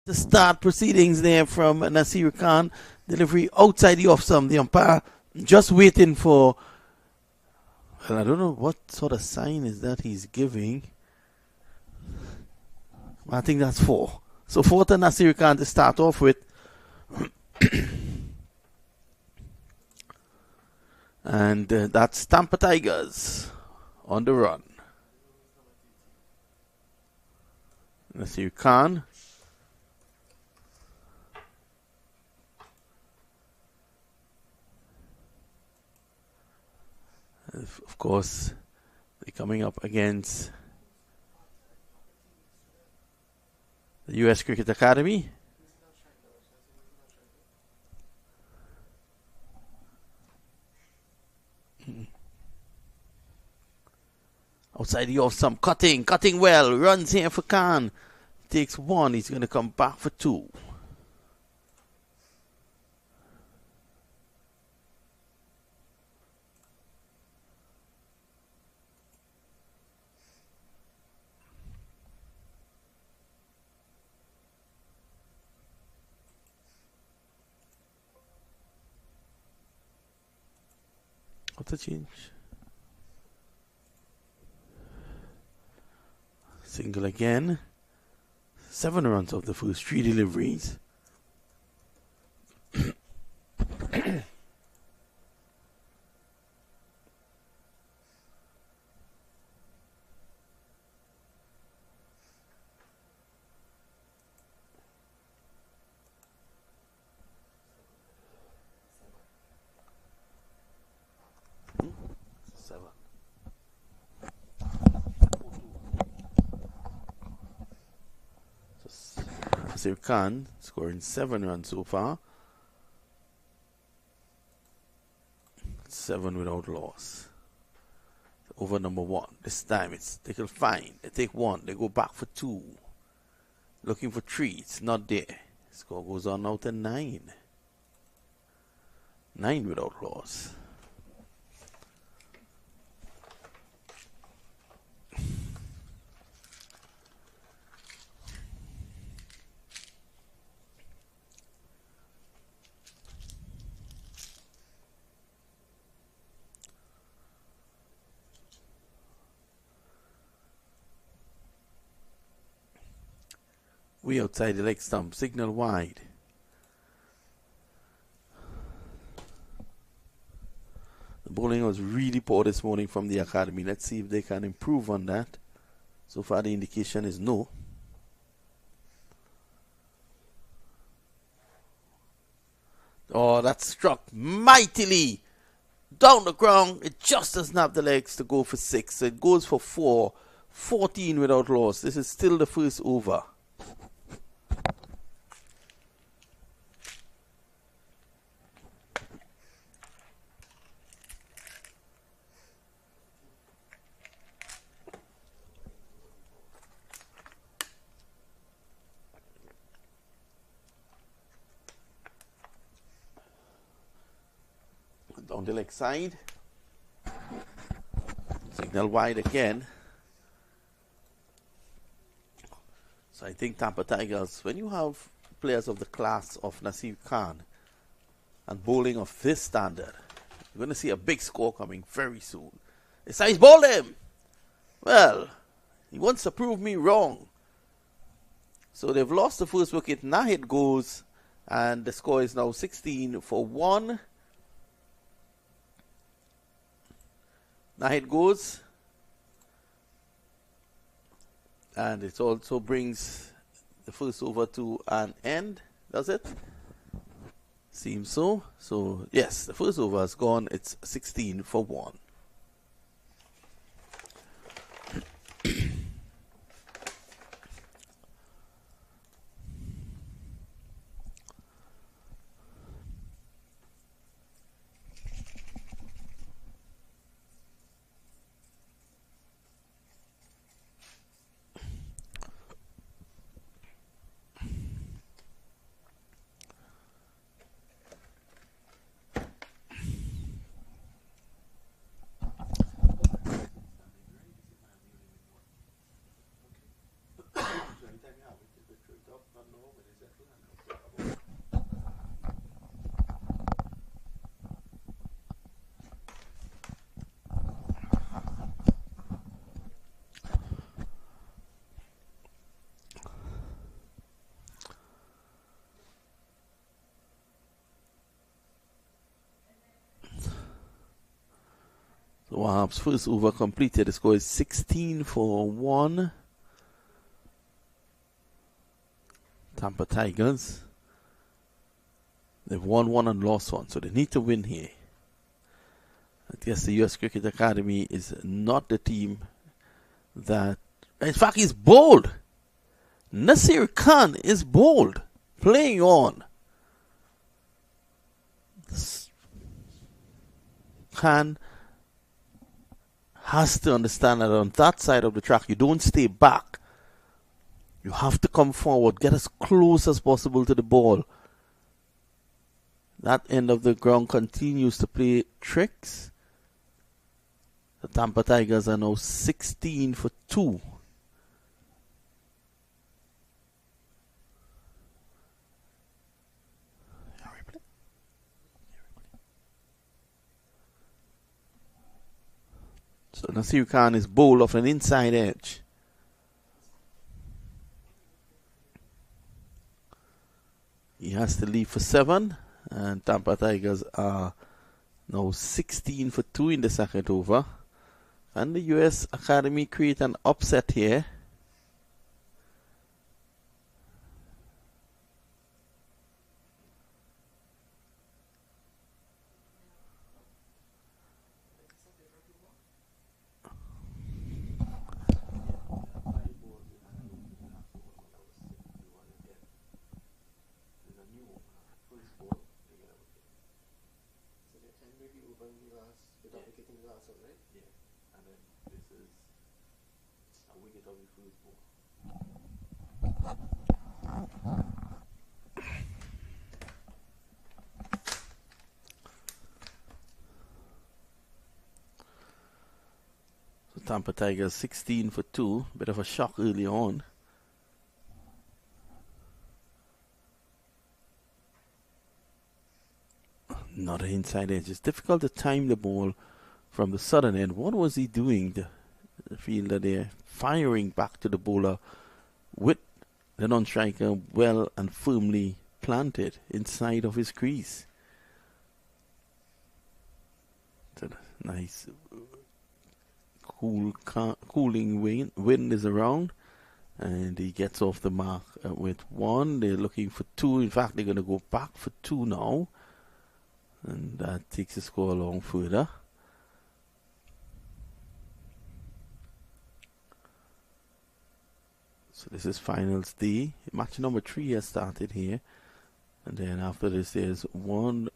To start proceedings there from Nasir Khan. Delivery outside the off stump. The umpire just waiting for. Well, I don't know what sort of sign is that he's giving. I think that's 4. So 4 to Nasir Khan to start off with. And that's Tampa Tigers on the run. Nasir Khan. Of course, they're coming up against the U.S. Cricket Academy. Outside the off stump, cutting well, runs here for Khan. Takes 1, he's going to come back for 2. What's the change? Single again. 7 runs off the first 3 deliveries. Nasir Khan scoring 7 runs so far. 7 without loss. Over number 1. This time they can find. They take 1. They go back for 2. Looking for 3. It's not there. Score goes on now to 9. 9 without loss. Way outside the leg stump, signal wide. The bowling was really poor this morning from the academy. Let's see if they can improve on that. So far the indication is no. Oh, that struck mightily down the ground. It just doesn't have the legs to go for 6. So it goes for 4. 14 without loss. This is still the first over. Down the leg side. Signal wide again. So I think Tampa Tigers, when you have players of the class of Nasir Khan and bowling of this standard, you're going to see a big score coming very soon. It's he's bowled him. Well, he wants to prove me wrong. So they've lost the first wicket. Now it goes, and the score is now 16 for 1. Now it goes, and it also brings the first over to an end, does it? Seems so. So yes, the first over has gone. It's 16 for 1. Wahab's first over completed. The score is 16 for 1. Tampa Tigers. They've won 1 and lost 1, so they need to win here. I guess the U.S. Cricket Academy is not the team that... In fact, he's bold. Nasir Khan is bold. Playing on. Khan has to understand that on that side of the track, you don't stay back. You have to come forward, get as close as possible to the ball. That end of the ground continues to play tricks. The Tampa Tigers are now 16 for 2. So Nasir Khan is bowled off an inside edge. He has to leave for 7. And Tampa Tigers are now 16 for 2 in the second over. And the US Academy create an upset here. Tampa Tigers 16 for 2. Bit of a shock early on. Not an inside edge. It's difficult to time the ball from the southern end. What was he doing? The fielder there firing back to the bowler with the non-striker well and firmly planted inside of his crease. It's a nice cooling wind is around, and he gets off the mark with 1. They're looking for 2. In fact, they're going to go back for 2 now, and that takes the score along further. So this is finals day. Match number 3 has started here, and then after this there's 1.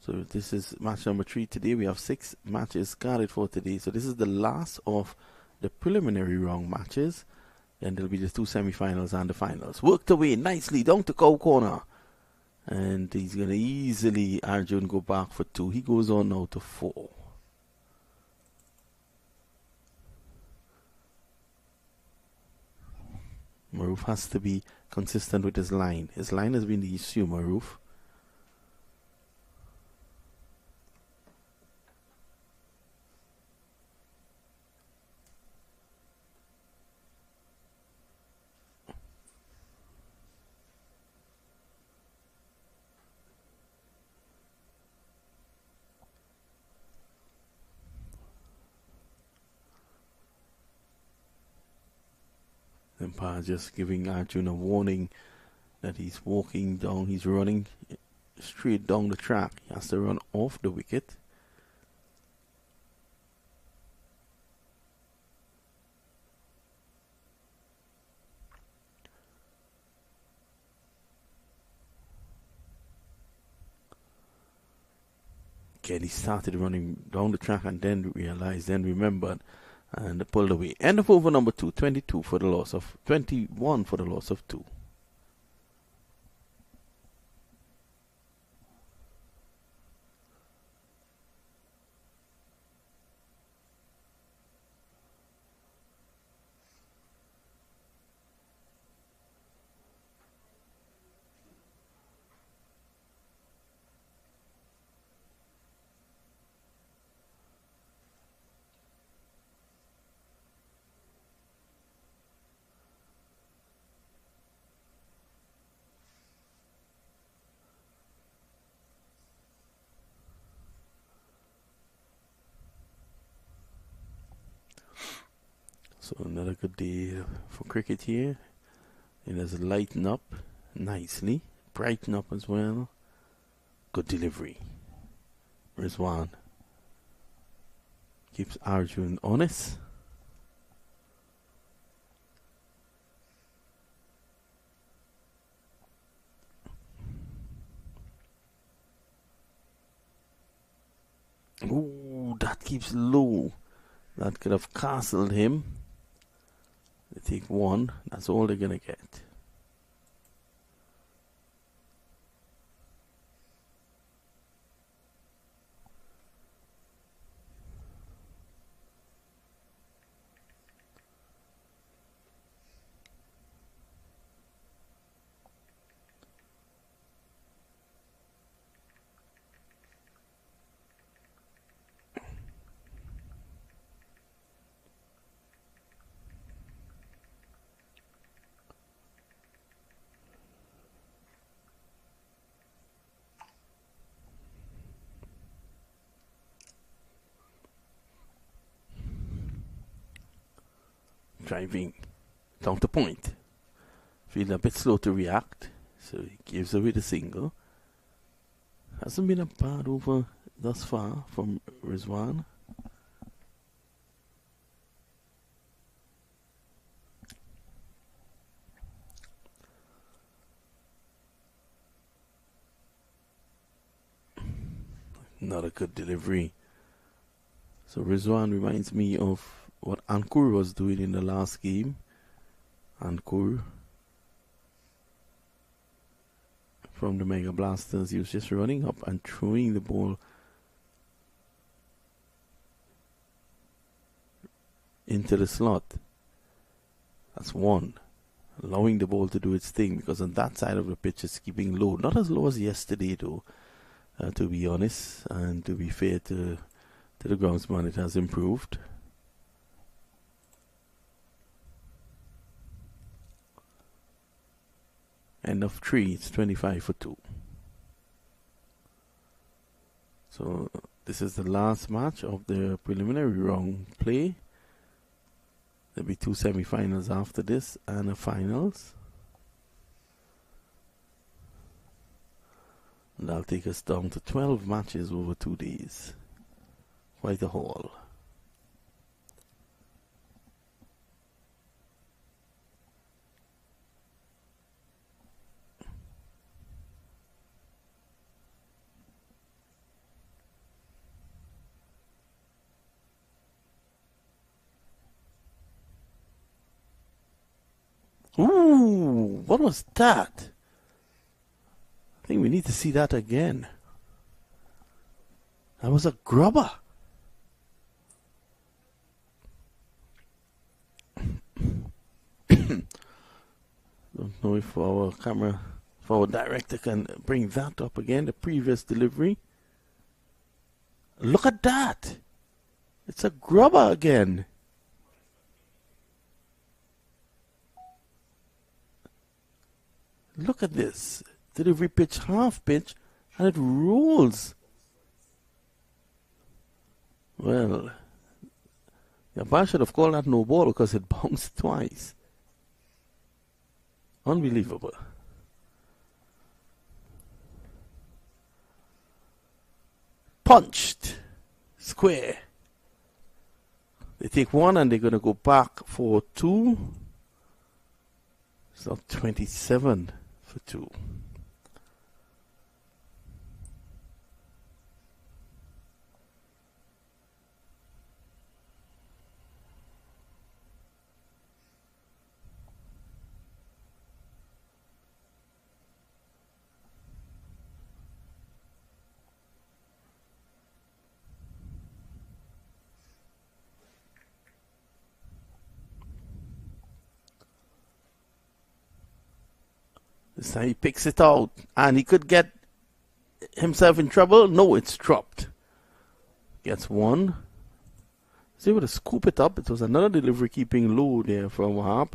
So this is match number 3 today. We have 6 matches guarded for today. So this is the last of the preliminary round matches. Then there'll be the 2 semi-finals and the finals. Worked away nicely down to cow corner. And he's going to easily, Arjun, go back for 2. He goes on now to 4. Maroof has to be consistent with his line. His line has been the issue, Maroof. Umpire just giving Arjun a warning that he's walking down, he's running straight down the track. He has to run off the wicket. Again, he started running down the track and then realized, then remembered, and pulled away. End of over number 2, 22 for the loss of 21 for the loss of 2. So another good day for cricket here. It has lightened up nicely, brighten up as well. Good delivery. Rizwan keeps Arjun honest. Ooh, that keeps low. That could have castled him. They take one. That's all they're going to get. Driving down to point. Feeling a bit slow to react, so he gives away the single. Hasn't been a bad over thus far from Rizwan. Not a good delivery. So Rizwan reminds me of what Ankur was doing in the last game. Ankur from the Mega Blasters, he was just running up and throwing the ball into the slot. That's one. Allowing the ball to do its thing, because on that side of the pitch it's keeping low. Not as low as yesterday though, to be honest, and to be fair to the groundsman, it has improved. End of 3, it's 25 for 2. So this is the last match of the preliminary round play. There'll be 2 semi-finals after this and a finals. And that'll take us down to 12 matches over 2 days. Quite a haul. Ooh, what was that? I think we need to see that again. That was a grubber. Don't know if our director can bring that up again, the previous delivery. Look at that. It's a grubber again. Look at this. Delivery pitch, half pitch, and it rolls. Well, the umpire should have called that no ball because it bounced twice. Unbelievable. Punched. Square. They take one and they're going to go back for 2. So 27 for 2. This time he picks it out, and he could get himself in trouble. No, it's dropped. Gets one. Was able to scoop it up. It was another delivery keeping low there from Wahab.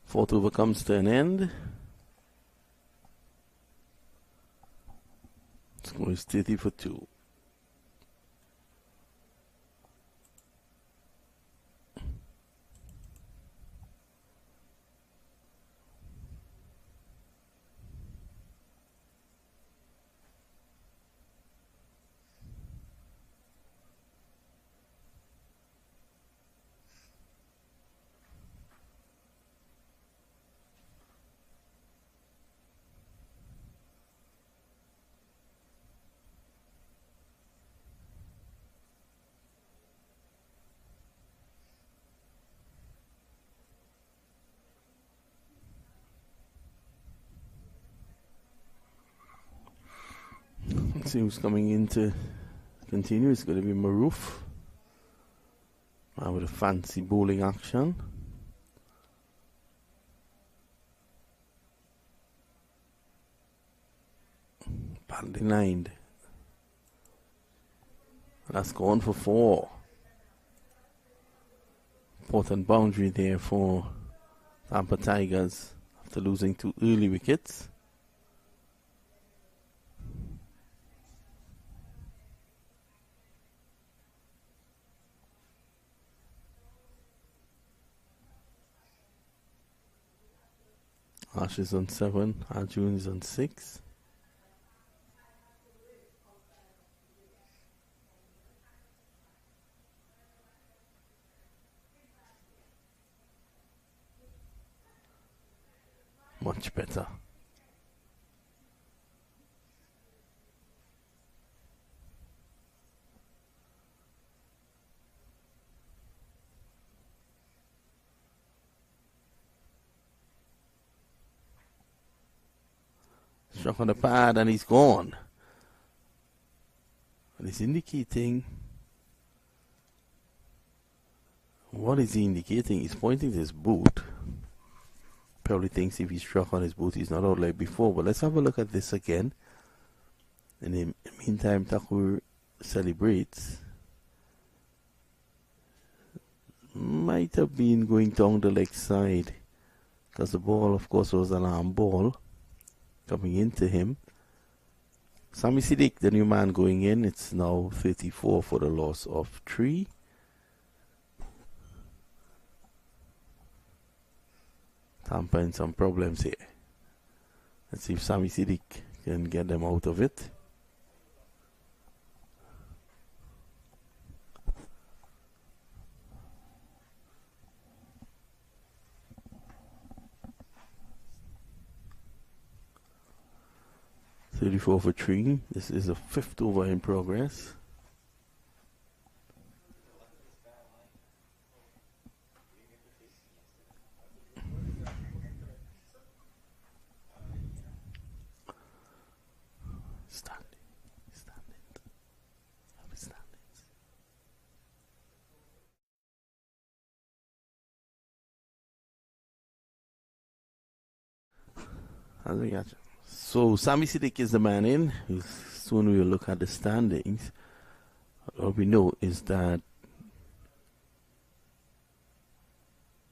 Fourth over comes to an end. Score is 30 for 2. Let's see who's coming in to continue. It's going to be Maroof. With a fancy bowling action. Badly lined. That's gone for 4. Important boundary there for Tampa Tigers after losing 2 early wickets. Ash is on 7, Arjun is on 6. Much better. Struck on the pad and he's gone. And he's indicating. What is he indicating? He's pointing to his boot. Probably thinks if he struck on his boot he's not out like before. But let's have a look at this again. In the meantime, Thakur celebrates. Might have been going down the leg side. Because the ball, of course, was an arm ball. Coming into him. Sami Siddiq, the new man going in. It's now 34 for the loss of 3. Tampa in some problems here. Let's see if Sami Siddiq can get them out of it. .34 for 3. This is the 5th over in progress. So Sami Siddiq is the man in. Soon we will look at the standings. What we know is that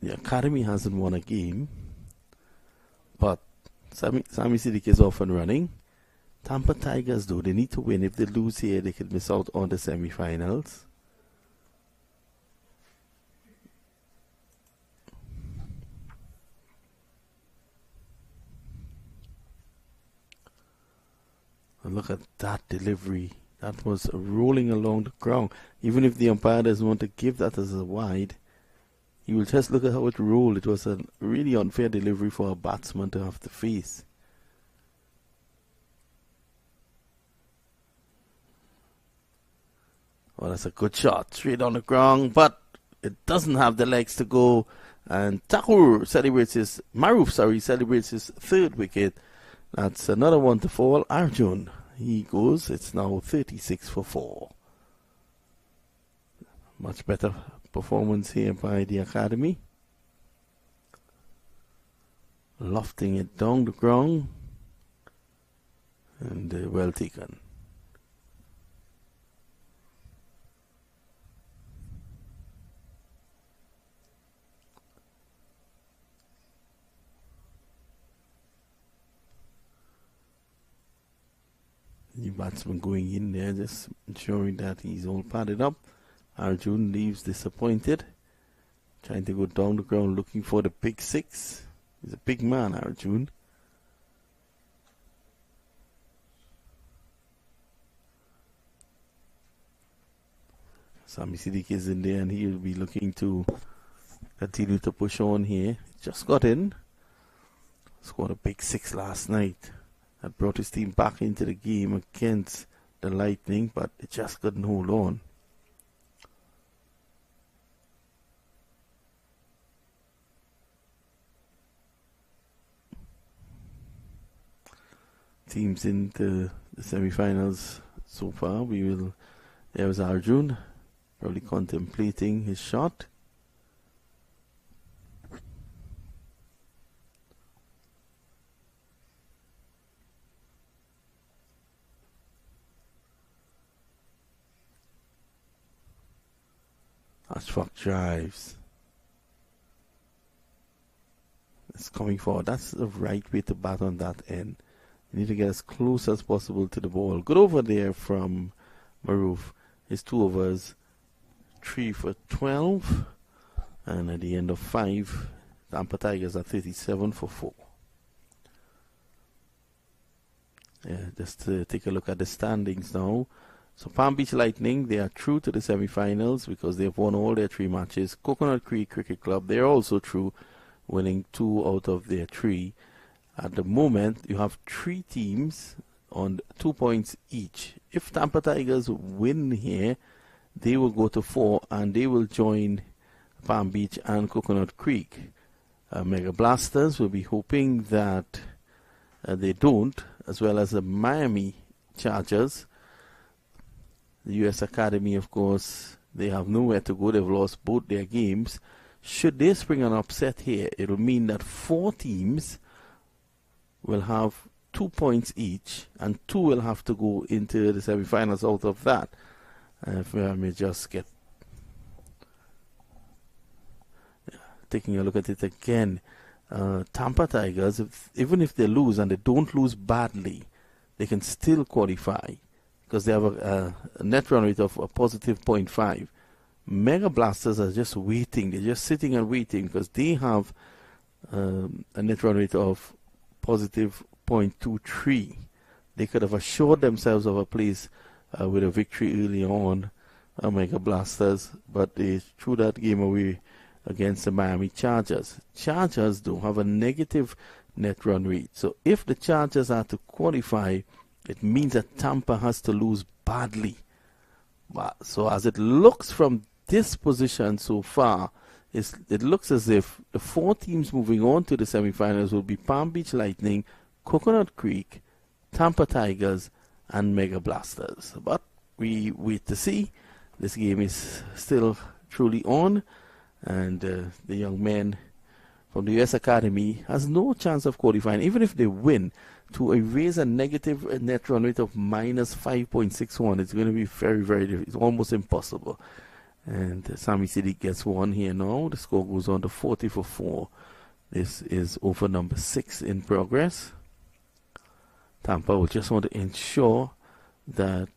the academy hasn't won a game, but Sami Siddiq is off and running. Tampa Tigers, though, they need to win. If they lose here, they could miss out on the semi-finals. And look at that delivery. That was rolling along the ground. Even if the umpire doesn't want to give that as a wide, you will just look at how it rolled. It was a really unfair delivery for a batsman to have to face. Well, that's a good shot. Straight on the ground, but it doesn't have the legs to go. And Maroof celebrates his 3rd wicket. That's another one to fall. Arjun, he goes. It's now 36 for 4. Much better performance here by the academy. Lofting it down the ground. And well taken. The batsman going in there, just ensuring that he's all padded up. Arjun leaves disappointed, trying to go down the ground looking for the big six. He's a big man, Arjun. Sami Siddique is in there and he'll be looking to continue to push on here. Just got in. Scored a big six last night. That brought his team back into the game against the Lightning, but it just couldn't hold on. Teams into the semi-finals so far. There was Arjun, probably contemplating his shot. Ashfaq drives. It's coming forward. That's the right way to bat on that end. You need to get as close as possible to the ball. Good over there from Maroof. His 2 overs, 3 for 12. And at the end of 5, Tampa Tigers are 37 for 4. Yeah, just to take a look at the standings now. So Palm Beach Lightning, they are through to the semi-finals because they've won all their 3 matches. Coconut Creek Cricket Club, they're also through, winning 2 out of their 3. At the moment, you have 3 teams on 2 points each. If Tampa Tigers win here, they will go to 4 and they will join Palm Beach and Coconut Creek. Mega Blasters will be hoping that they don't, as well as the Miami Chargers. The U.S. Academy, of course, they have nowhere to go. They've lost both their games. Should they spring an upset here, it will mean that 4 teams will have 2 points each, and 2 will have to go into the semi-finals out of that. If I may just get taking a look at it again, Tampa Tigers, even if they lose and they don't lose badly, they can still qualify because they have a net run rate of a positive 0.5. Mega Blasters are just waiting. They're just sitting and waiting because they have a net run rate of positive 0.23. They could have assured themselves of a place with a victory early on, Mega Blasters, but they threw that game away against the Miami Chargers. Chargers don't have a negative net run rate. So if the Chargers are to qualify, it means that Tampa has to lose badly. So as it looks from this position so far, it looks as if the 4 teams moving on to the semifinals will be Palm Beach Lightning, Coconut Creek, Tampa Tigers, and Mega Blasters. But we wait to see. This game is still truly on, and the young men from the U.S. Academy has no chance of qualifying, even if they win. To erase a negative net run rate of minus 5.61, it's going to be very, very difficult. It's almost impossible. And Sami Siddique gets 1 here now. The score goes on to 40 for 4. This is over number 6 in progress. Tampa will just want to ensure that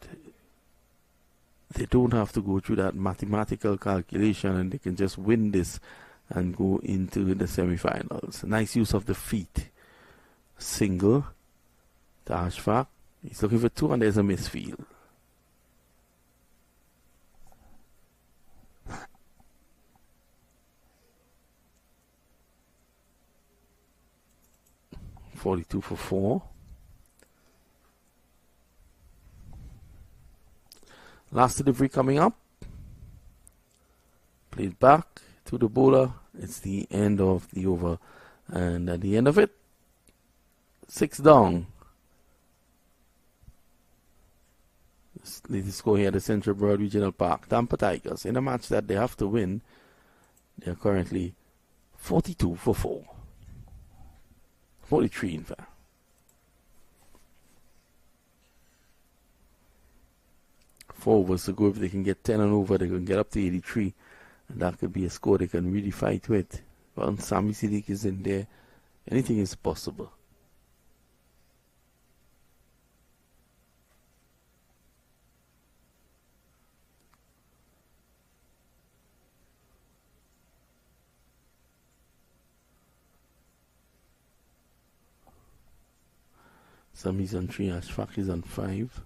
they don't have to go through that mathematical calculation and they can just win this and go into the semifinals. Nice use of the feet. Single to Ashfaq. He's looking for 2 and there's a misfield. .42 for 4. Last delivery coming up. Played back to the bowler. It's the end of the over. And at the end of it, 6 down. Latest score here at the Central Broward Regional Park. Tampa Tigers, in a match that they have to win, they are currently 42 for 4. 43 in fact. Four overs to go. If they can get 10 and over, they can get up to 83. And that could be a score they can really fight with. Well, Sami Siddique is in there. Anything is possible. Sammy's on 3, Ashfaq is on 5.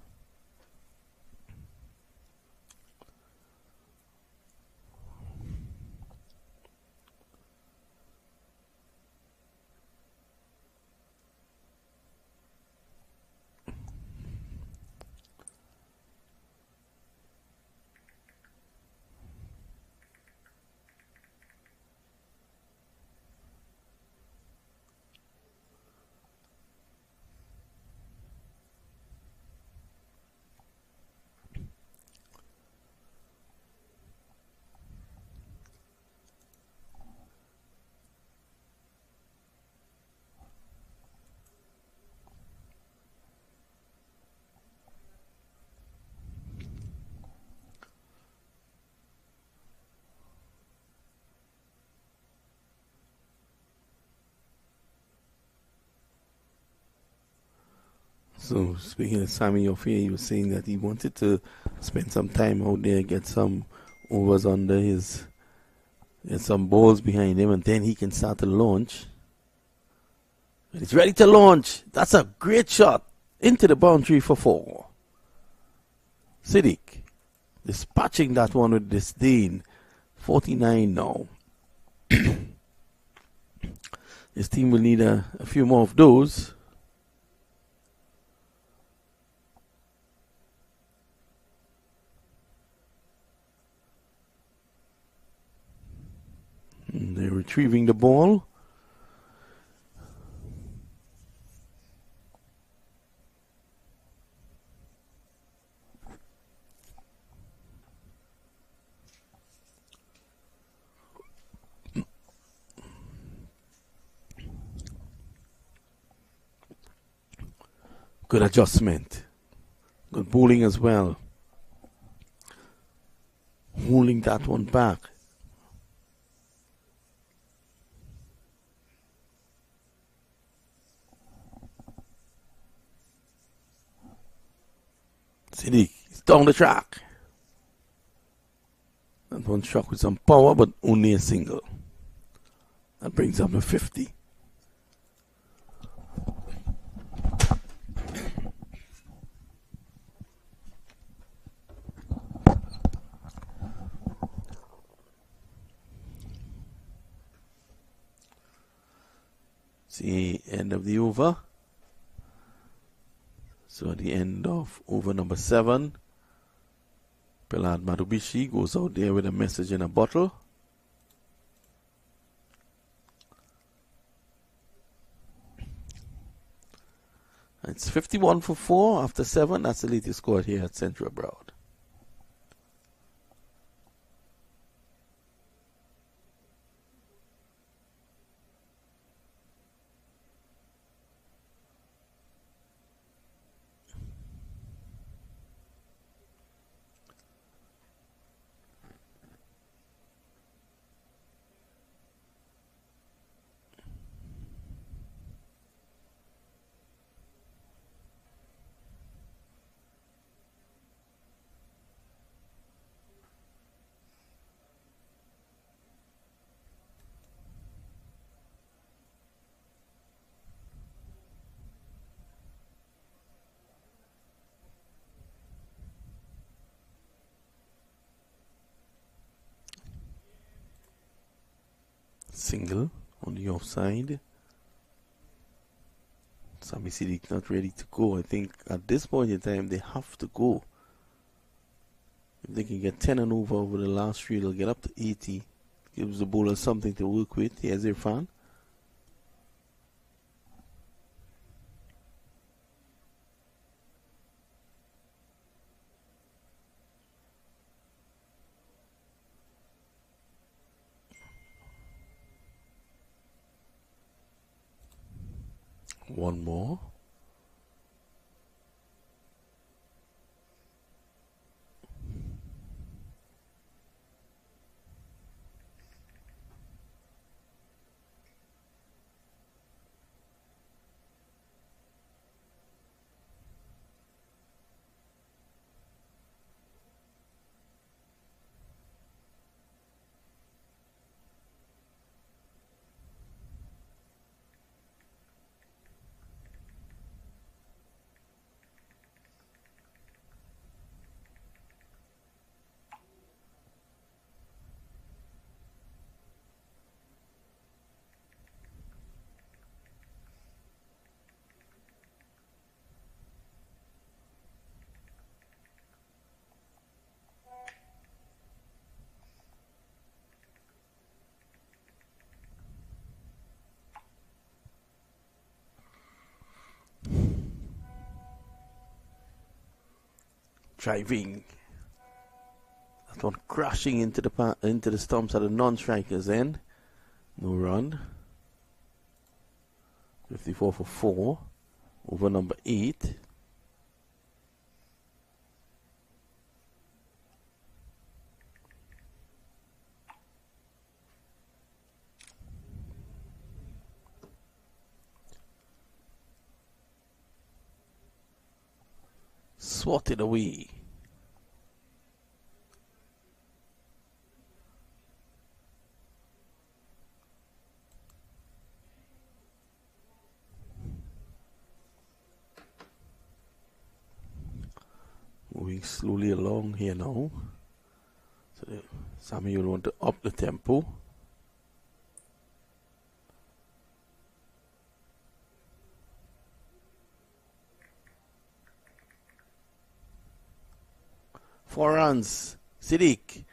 So, speaking of Sammy Ophir, he was saying that he wanted to spend some time out there, get some overs under his, get some balls behind him, and then he can start to launch. And he's ready to launch. That's a great shot into the boundary for 4. Siddiq dispatching that one with disdain. 49 now. His team will need a few more of those. They're retrieving the ball. Good adjustment. Good bowling as well. Holding that one back. Siddiq is down the track. That one struck with some power, but only a single. That brings up to 50. See, end of the over. So at the end of over number 7, Pilad Madubishi goes out there with a message in a bottle. It's 51 for 4 after 7. That's the latest score here at Central Broward. Single on the offside. Sammy Siddiq not ready to go. I think at this point in time they have to go. If they can get 10 and over the last 3, they'll get up to 80. Gives the bowler something to work with. Here's Irfan. One more. driving. That one crashing into the stumps at the non-strikers end. No run. 54 for 4. Over number 8. Swatted away. Moving slowly along here now. So Samuel want to up the tempo. Four runs. Siddiq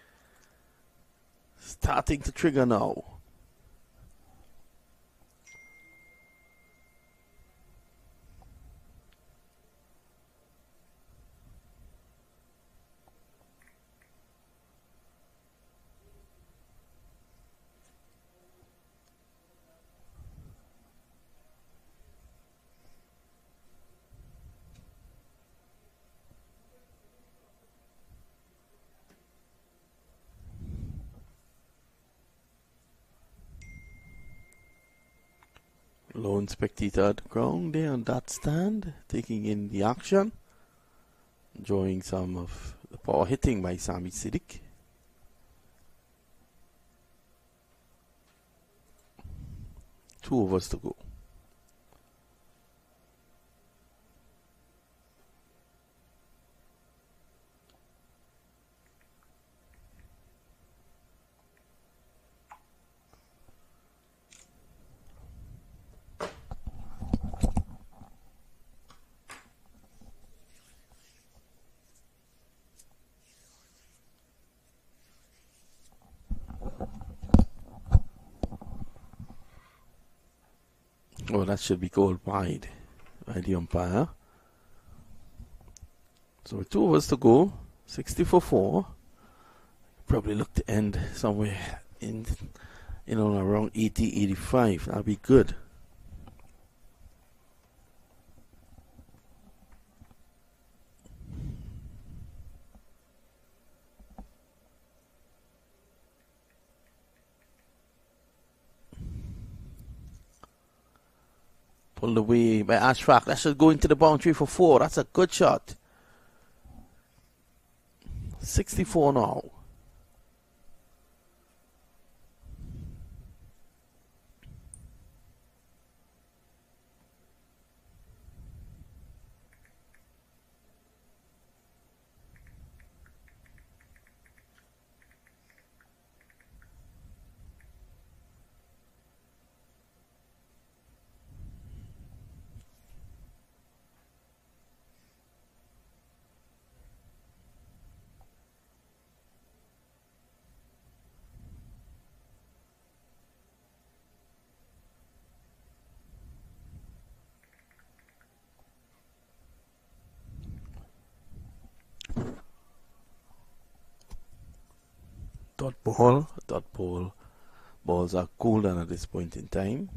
starting to trigger now. Lone spectator at the ground there on that stand, taking in the action, enjoying some of the power hitting by Sami Siddiq. Two overs to go. Oh, that should be called wide by the umpire. So with 2 overs to go, 60 for 4. Probably look to end somewhere in around 80, 85. That'll be good. Pulled away by Ashfaq. That should go into the boundary for 4. That's a good shot. 64 now. Dot ball. Balls are cooled down at this point in time.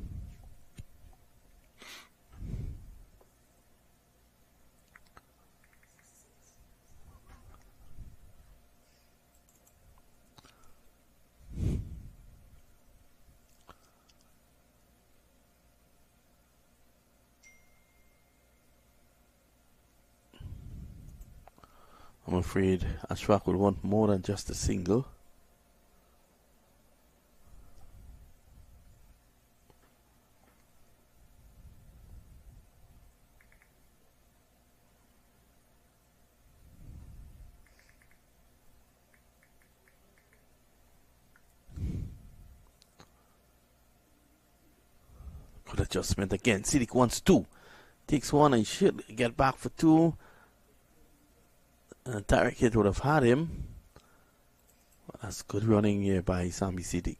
I'm afraid Ashfaq will want more than just a single. Good adjustment again. Siddiq wants 2. Takes 1 and should get back for 2. Tariq Hit would have had him. Well, that's good running here by Sami Siddiq.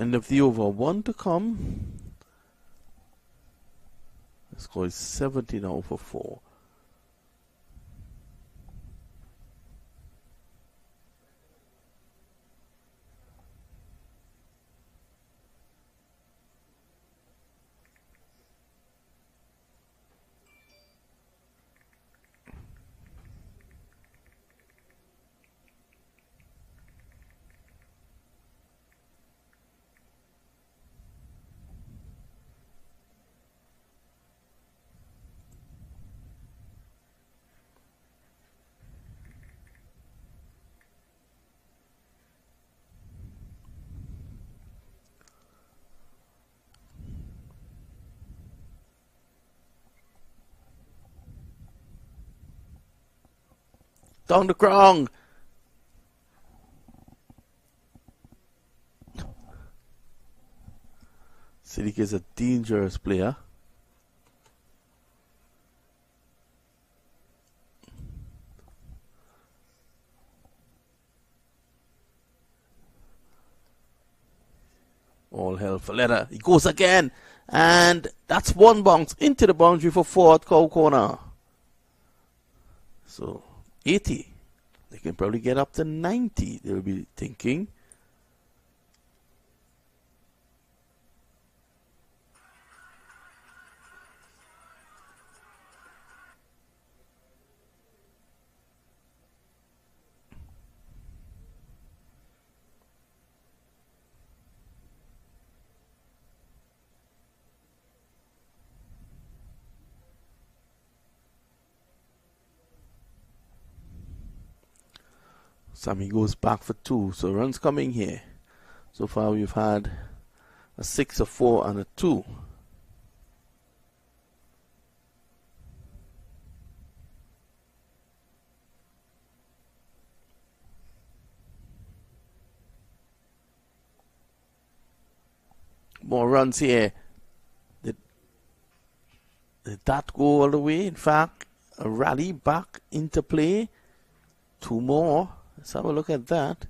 End of the over. 1 to come. The score is 70 now for 4. Down the ground. Siddiq is a dangerous player. All hell for leather. He goes again. And that's one bounce into the boundary for fourth cow corner. So 80. They can probably get up to 90, they'll be thinking. Sammy goes back for 2, so runs coming here. So far we've had a 6, a 4 and a 2. More runs here. Did that go all the way? In fact, a rally back into play. 2 more. Let's have a look at that.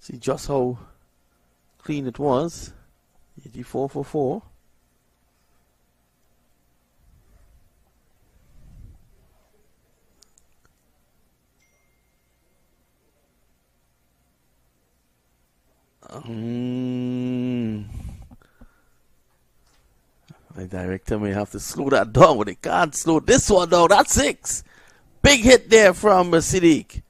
See just how clean it was. 84 for 4. My director may have to slow that down, but they can't slow this one down. That's 6. Big hit there from Siddiq.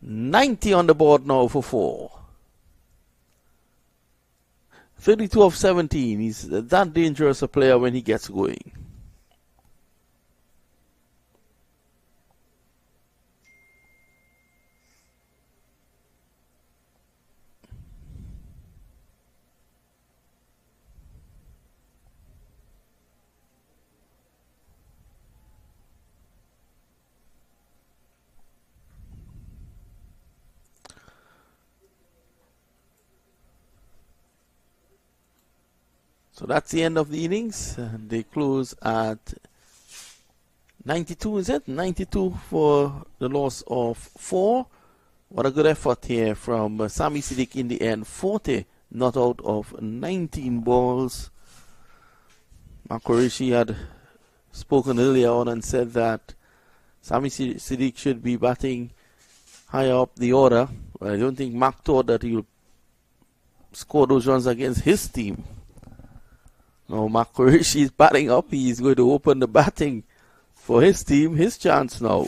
90 on the board now for 4. 32 of 17. He's that dangerous a player when he gets going. So that's the end of the innings. They close at 92, is it? 92 for the loss of 4. What a good effort here from Sami Siddiq in the end. 40 not out of 19 balls. Qureshi had spoken earlier on and said that Sami Siddiq should be batting higher up the order. But I don't think Mark thought that he'll score those runs against his team. Now Mark Qureshi is batting up. He's going to open the batting for his team. His chance now.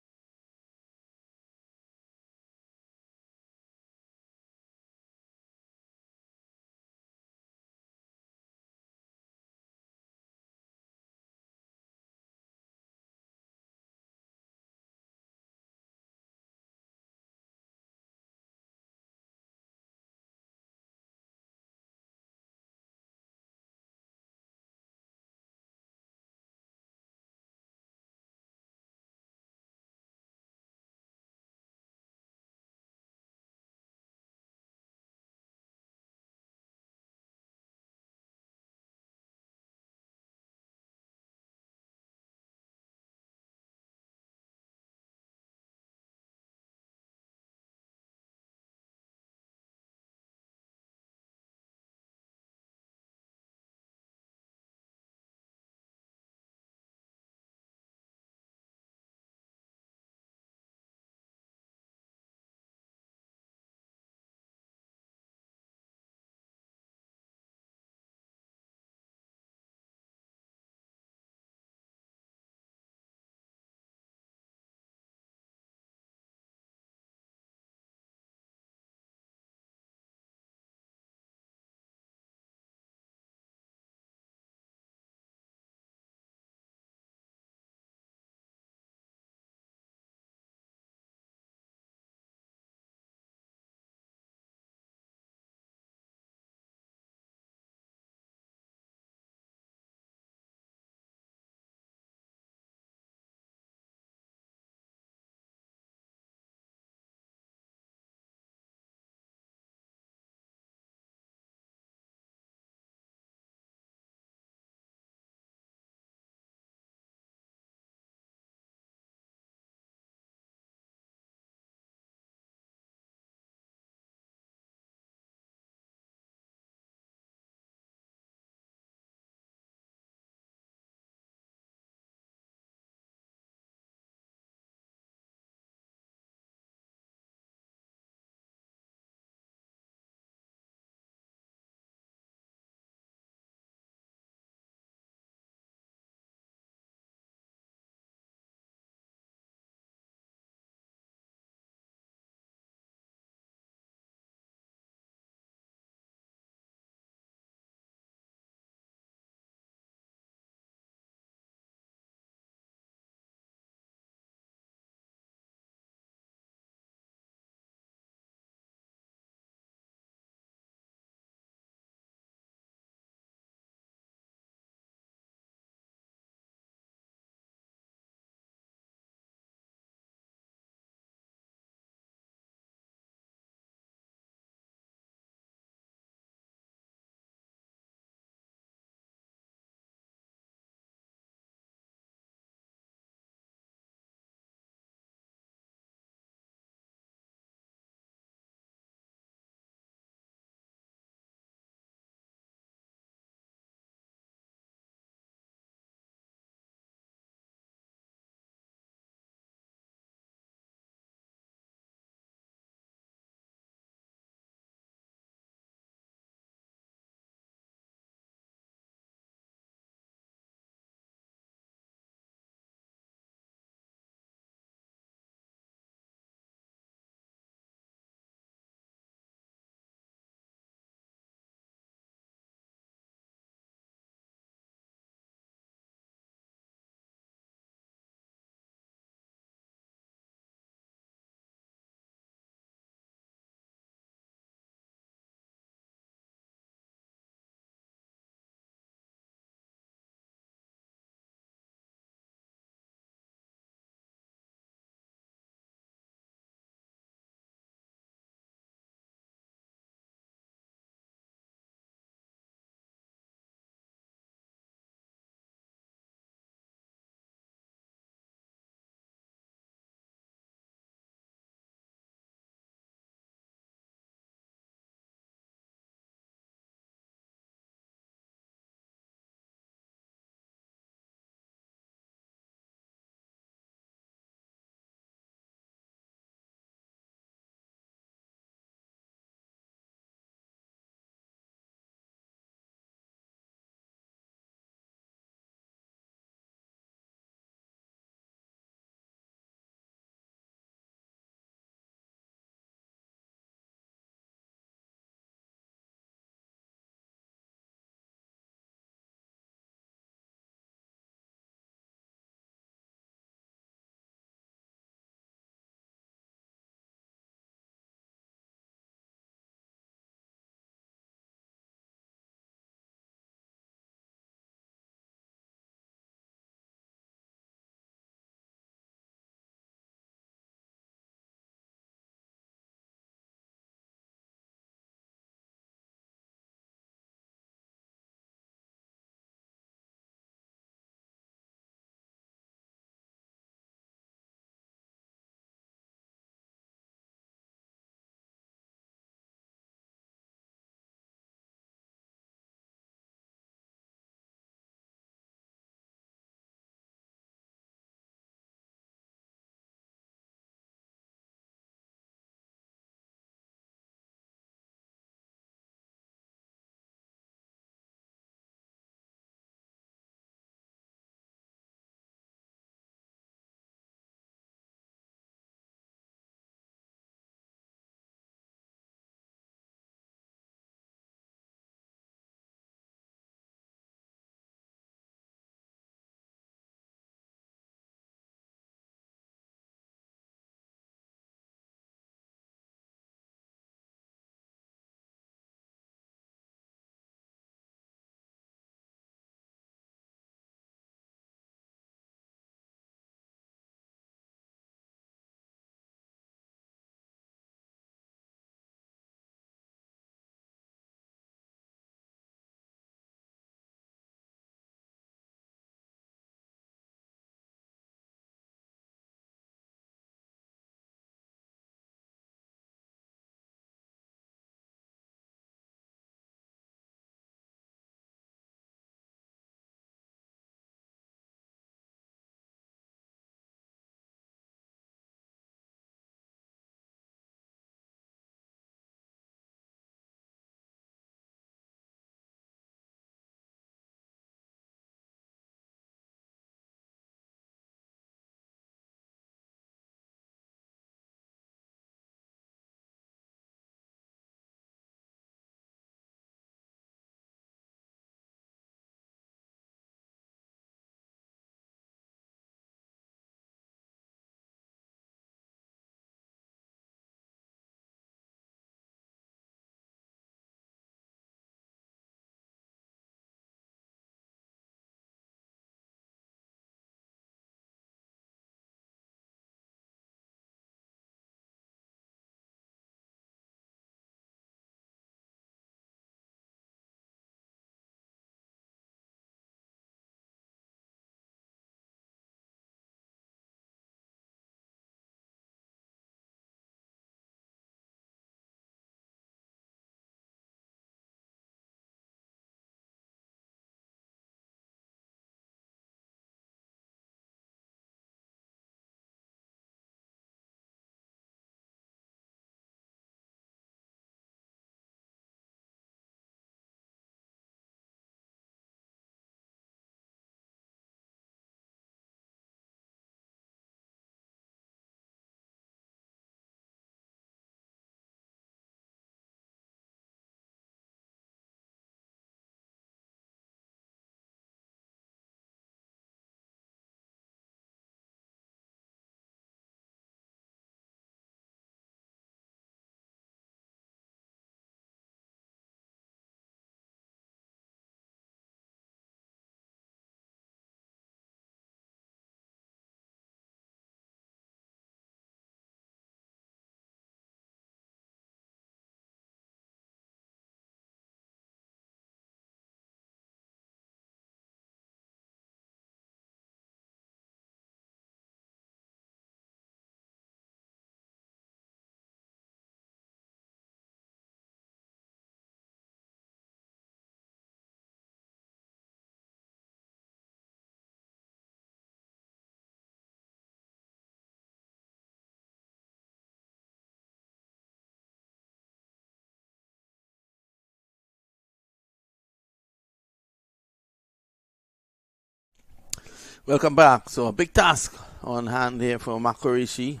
Welcome back. So a big task on hand here for Makarishi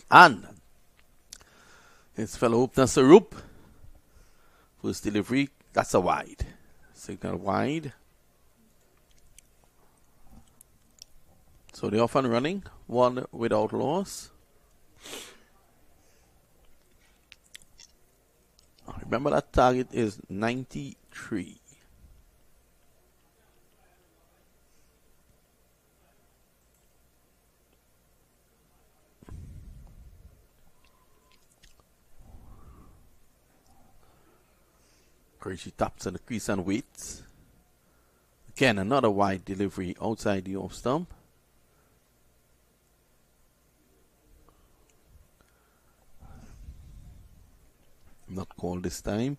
and his fellow opener Sarup. First delivery, that's a wide. Signal wide. So they're off and running, one without loss. Remember that target is 93. She taps on the crease and waits. Again, another wide delivery outside the off stump. Not called this time.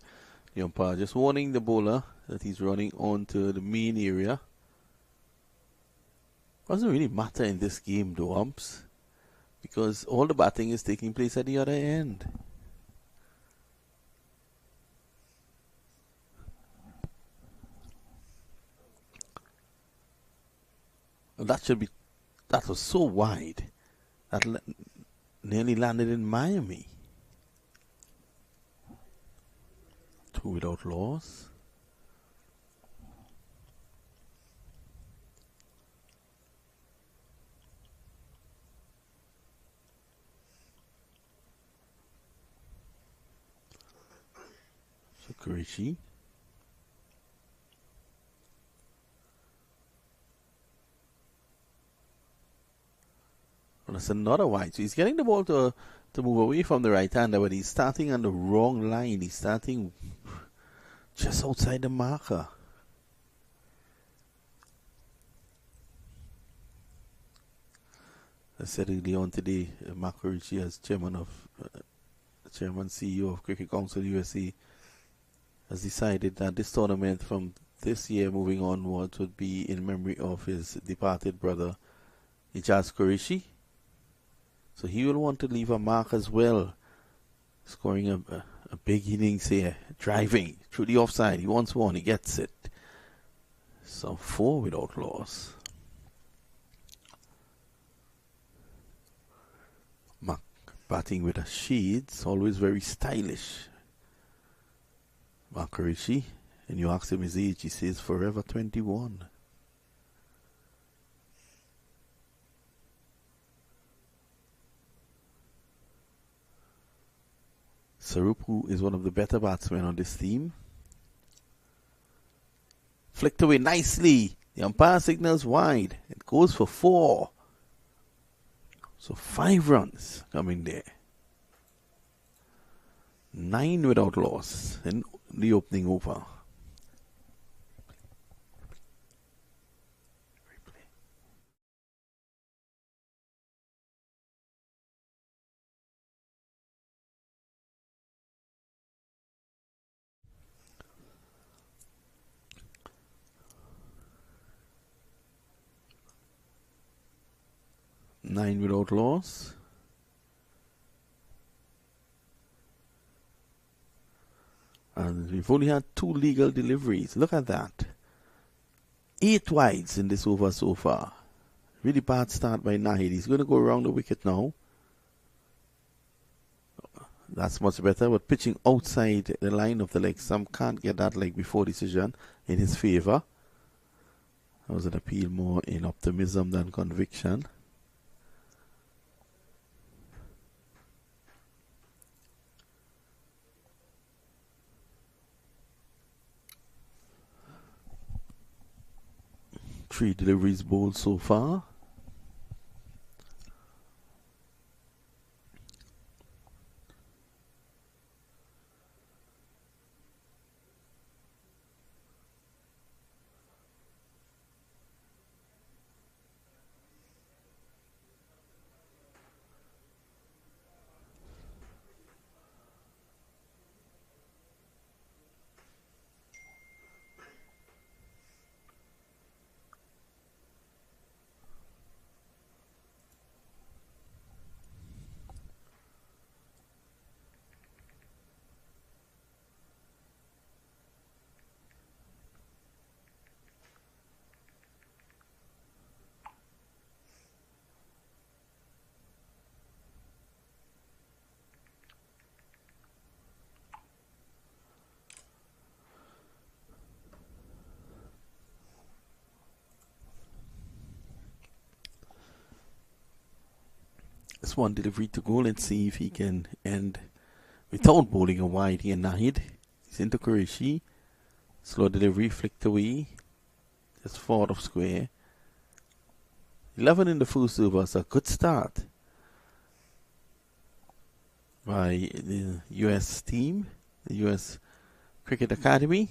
The umpire just warning the bowler that he's running onto the main area. Doesn't really matter in this game though, umps, because all the batting is taking place at the other end. That was so wide that nearly landed in Miami. Two without loss. So Kurishi. That's another wide. So he's getting the ball to move away from the right hander, but he's starting on the wrong line. He's starting just outside the marker. I said earlier on today, Makarishi, as chairman CEO of Cricket Council USA, has decided that this tournament from this year moving onwards would be in memory of his departed brother, Ijaz Qureshi. So he will want to leave a mark as well, scoring a big innings here, driving through the offside. He wants one, he gets it. So 4 without loss. Mark batting with a shades, always very stylish. Makarishi, and you ask him his age, he says forever 21. Sarupu is one of the better batsmen on this team. Flicked away nicely. The umpire signals wide. It goes for 4. So 5 runs coming there. 9 without loss in the opening over. 9 without loss. And we've only had 2 legal deliveries. Look at that. 8 wides in this over so far. Really bad start by Nahid. He's going to go around the wicket now. That's much better, but pitching outside the line of the leg. Some can't get that leg before decision in his favour. That was an appeal more in optimism than conviction. Three deliveries bowled so far. This one delivery to go. Let's see if he can end without bowling a wide here. Nahid. He's into Qureshi. Slow delivery, flicked away. Just forward of square. 11 in the first over. So a good start by the US team, the US Cricket Academy.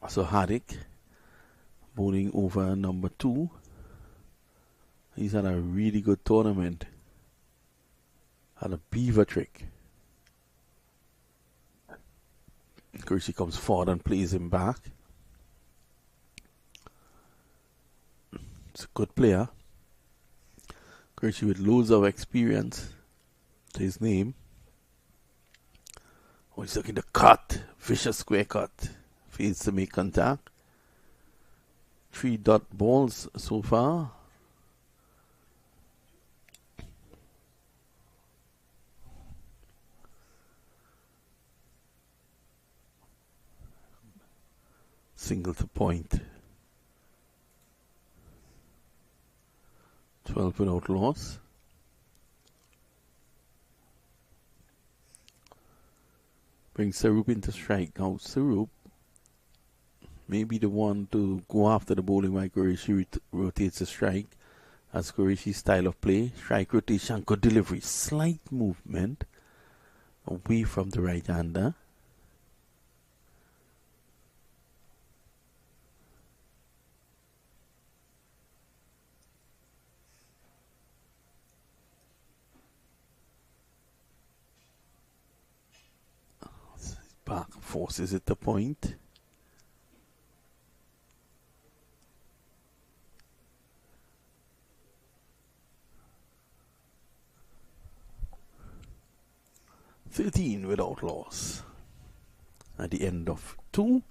So Hardik bowling over number 2. He's had a really good tournament. Had a beaver trick. Qureshi comes forward and plays him back. It's a good player. Qureshi with loads of experience to his name. Oh, he's looking to cut. Vicious square cut. Fails to make contact. 3 dot balls so far. Single to point. 12 without loss. Brings Sarup into strike. Now Sarup may be the one to go after the bowling while Qureshi rotates the strike. As Qureshi's style of play. Strike rotation, good delivery. Slight movement away from the right-hander. Back forces it to point. $13 without loss. At the end of 2,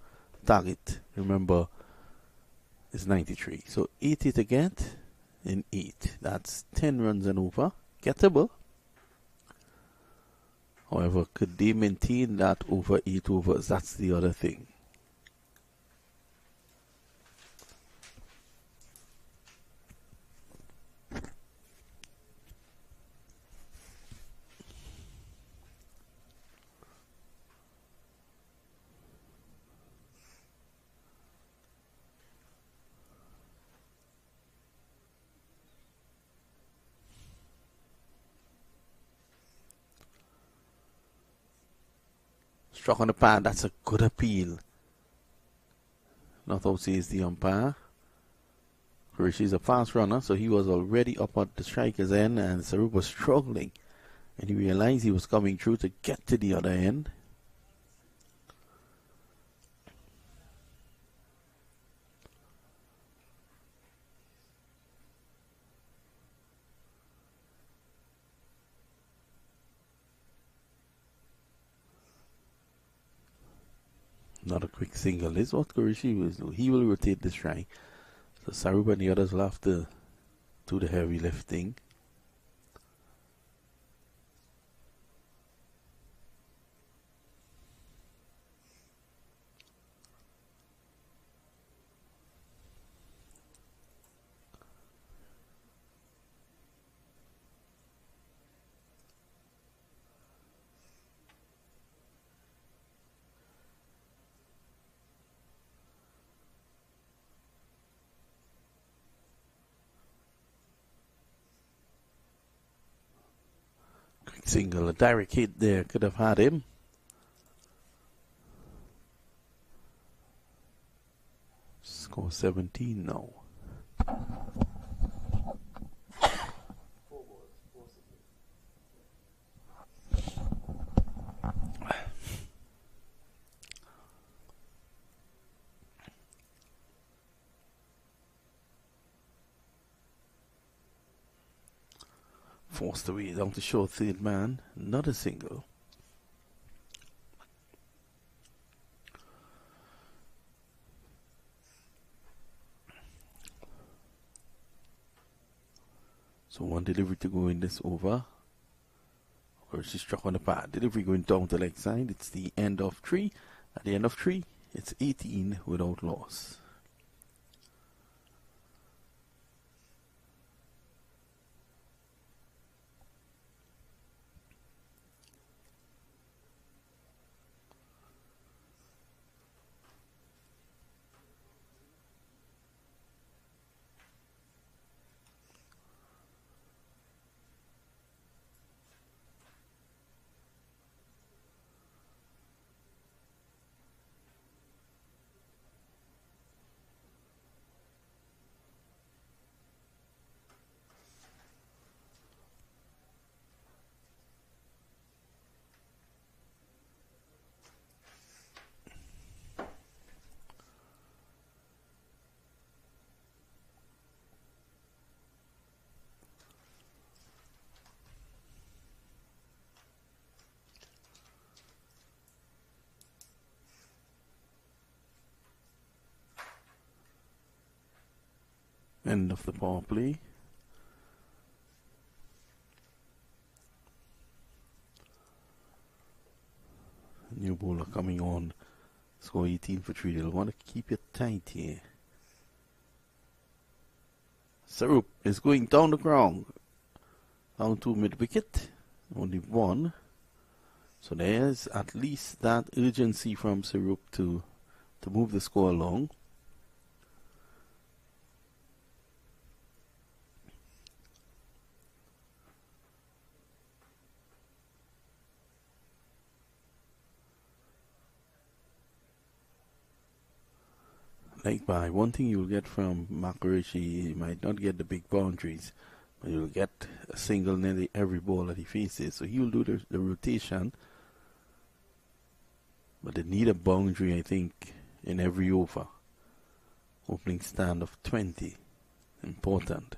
target, remember, is 93. So 80 to get in 8. That's 10 runs and over. Gettable. However, could they maintain that over 8 overs? That's the other thing. Struck on the pad, that's a good appeal. Not out says the umpire. Qureshi is a fast runner, so he was already up at the striker's end, and Sarup was struggling. And he realized he was coming through to get to the other end. Not a quick single. This is what Qureshi will do. He will rotate the strike. So Sarup and the others will have to do the heavy lifting. Single, a direct hit there could have had him. Score 17 now. Forced away down to short third man, not a single. So one delivery to go in this over. Or she struck on the pad. Delivery going down the leg side. It's the end of 3. At the end of 3, it's 18 without loss. End of the power play. New bowler coming on. Score 18 for 3. They'll want to keep it tight here. Sarup is going down the ground. Down to mid wicket. Only one. So there's at least that urgency from Sarup to move the score along. Like by one thing you'll get from McAtv, he might not get the big boundaries, but you'll get a single nearly every ball that he faces. So he'll do the rotation, but they need a boundary, I think, in every over. Opening stand of 20, important.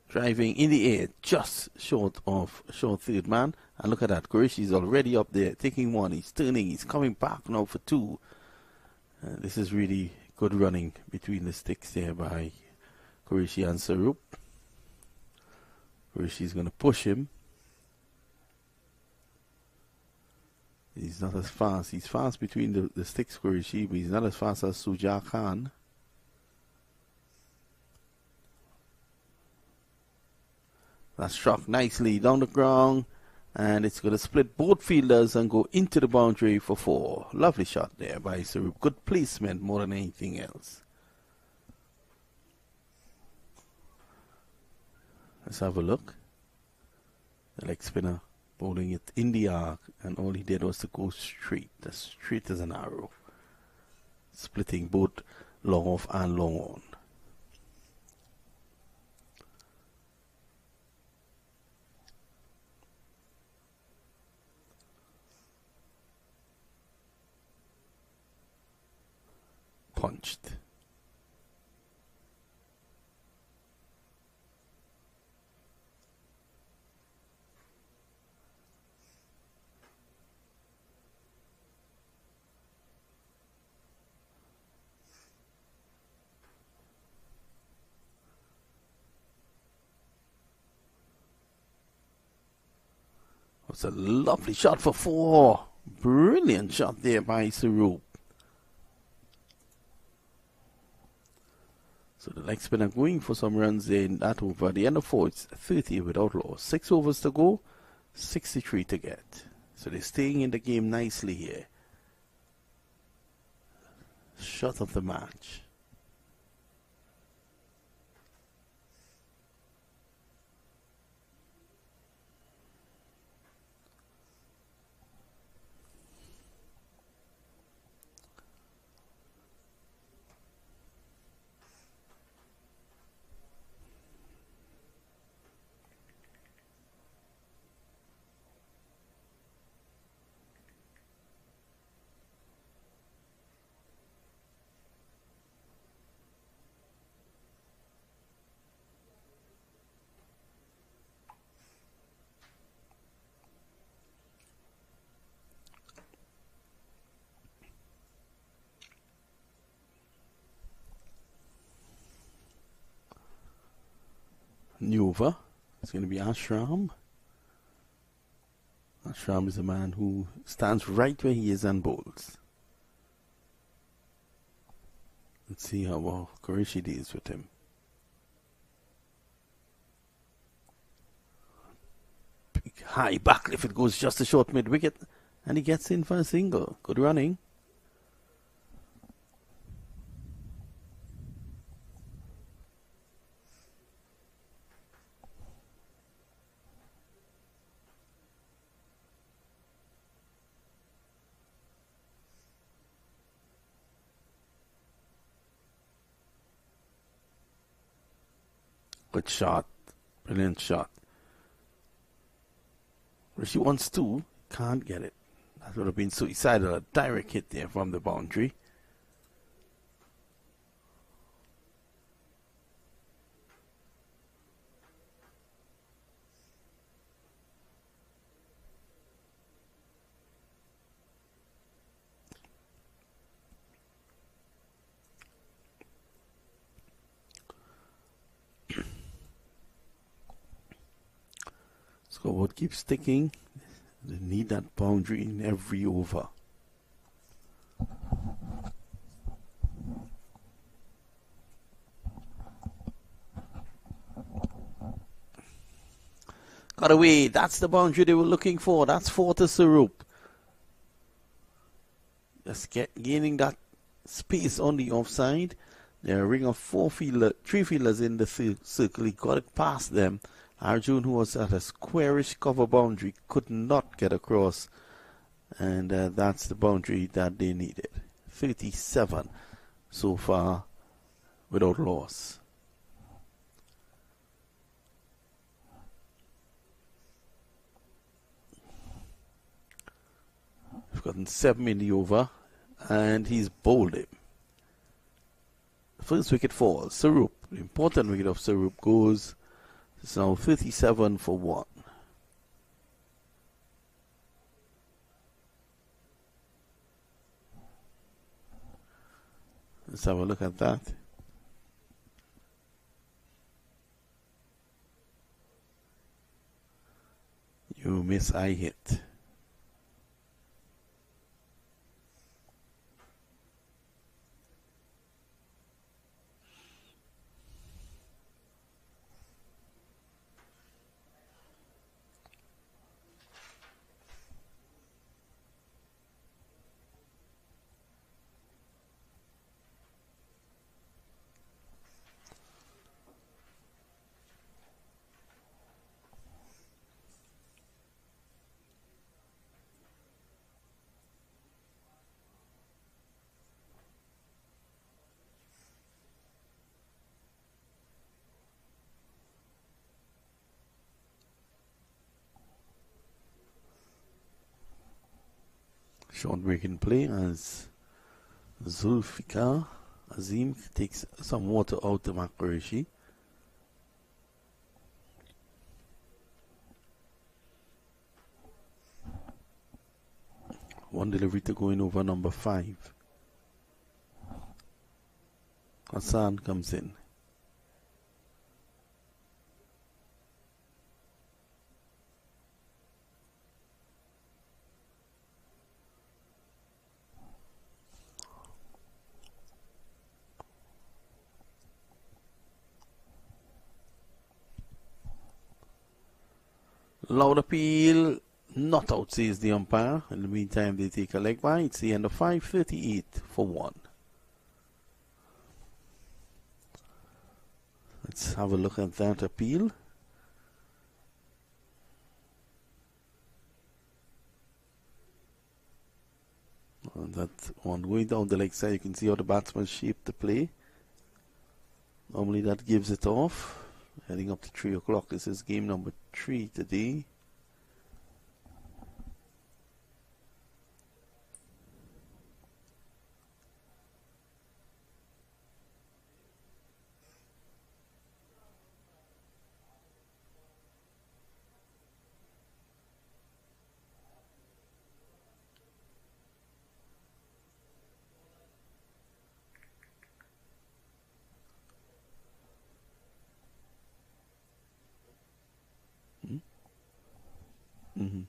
Driving in the air, just short of short third man. And look at that, Qureshi's already up there, taking one, he's turning, he's coming back now for 2. This is really good running between the sticks there by Qureshi and Sarup. Qureshi's going to push him. He's not as fast, he's fast between the sticks, Qureshi, but he's not as fast as Suja Khan. That's struck nicely down the ground. And it's going to split both fielders and go into the boundary for 4. Lovely shot there by Sarup. Good placement more than anything else. Let's have a look. The leg spinner bowling it in the arc, and all he did was to go straight. As straight as an arrow. Splitting both long off and long on. Punched. That's a lovely shot for 4. Brilliant shot there by Sarup. So the leg spinner going for some runs in that over. At the end of 4, it's 30 without loss. 6 overs to go, 63 to get. So they're staying in the game nicely here. Shot of the match. New over. It's going to be Ashram. Ashram is a man who stands right where he is and bowls. Let's see how Qureshi deals with him. Big high backlift. It goes just a short mid wicket. And he gets in for a single. Good running. Good shot. Brilliant shot. Rishi wants to. Can't get it. That would have been suicidal. A direct hit there from the boundary. Scoreboard keeps ticking. They need that boundary in every over. Got away. That's the boundary they were looking for. That's 4 to Sarup. Just gaining that space on the offside. They're a ring of 3 fielders in the circle. He got it past them. Arjun, who was at a squarish cover boundary, could not get across. And that's the boundary that they needed. 37 so far without loss. We've gotten 7 in the over. And he's bowled him. First wicket falls. Sarup, the important wicket of Sarup goes. It's now 37 for 1. Let's have a look at that. You miss, I hit. Short break in play as Zulfikar Azim takes some water out to MAQ. One delivery to go in over number 5. Hassan comes in. Loud appeal, not out, says the umpire. In the meantime, they take a leg by. It's the end of 5:38 for 1. Let's have a look at that appeal. And that one going down the leg side, you can see how the batsman shaped the play. Normally that gives it off. Heading up to 3 o'clock. This is game number 3 today. Mm-hmm.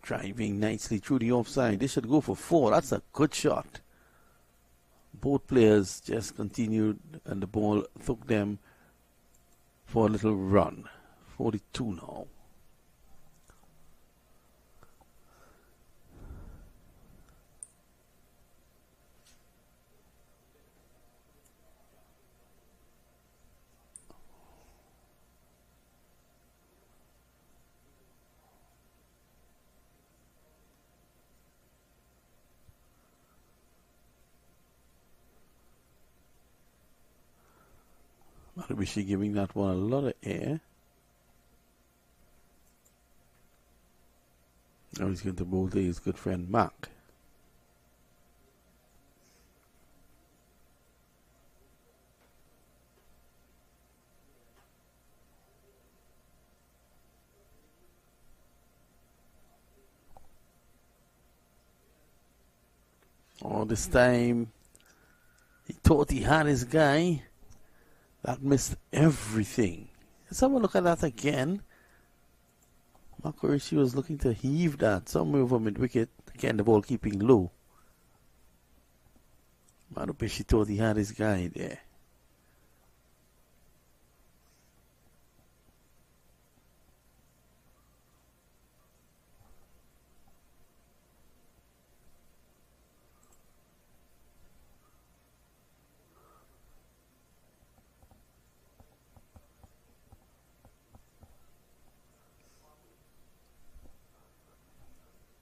Driving nicely through the offside. They should go for 4. That's a good shot. Both players just continued and the ball took them for a little run. 42 now. Matabishi giving that one a lot of air. Now he's going to bowl to his good friend MAQ. Oh, this time he thought he had his guy. That missed everything. Let's have a look at that again. Makorishi was looking to heave that somewhere over mid-wicket. Again, the ball keeping low. Matabishi thought he had his guy there.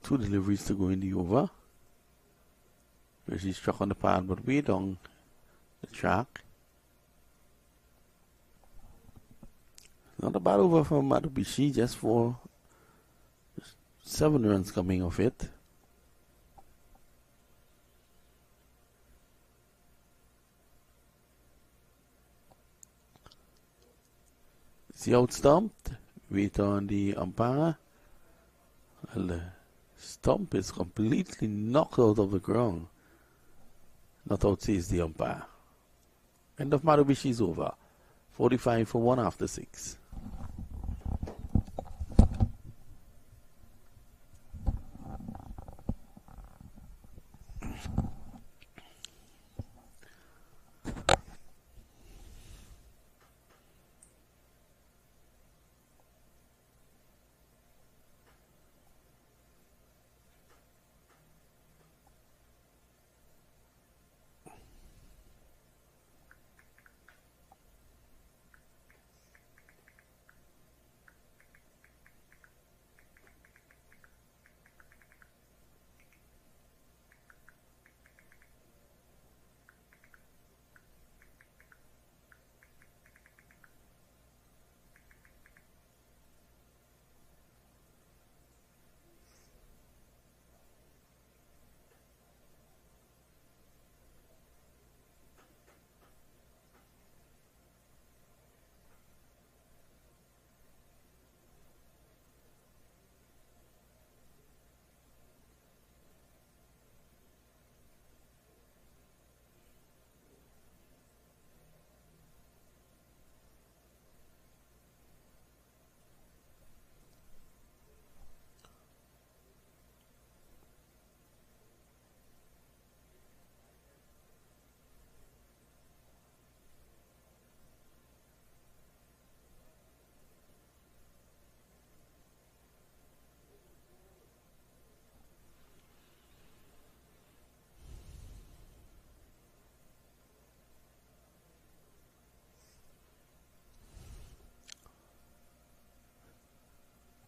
Two deliveries to go in the over. Rishi struck on the pad but way down the track. Not a bad over from Matabishi, just for 7 runs coming off it. Is he out stumped? Wait on the umpire. Well, the stump is completely knocked out of the ground. Not out, says the umpire. End of Matabishi's over. 45 for 1 after 6.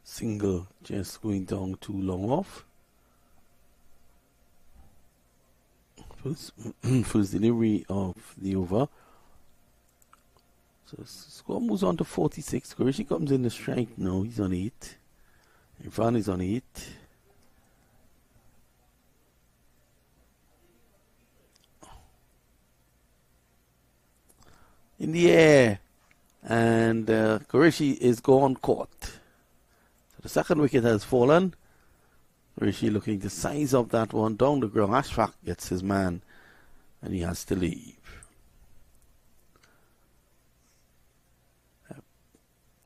Single just going down too long off. First delivery of the over. So score moves on to 46. Qureshi comes in the strike now. He's on 8. Irfan is on 8. In the air. And Qureshi is gone caught. So the second wicket has fallen. Qureshi looking to size up that one down the ground. Ashfaq gets his man and he has to leave.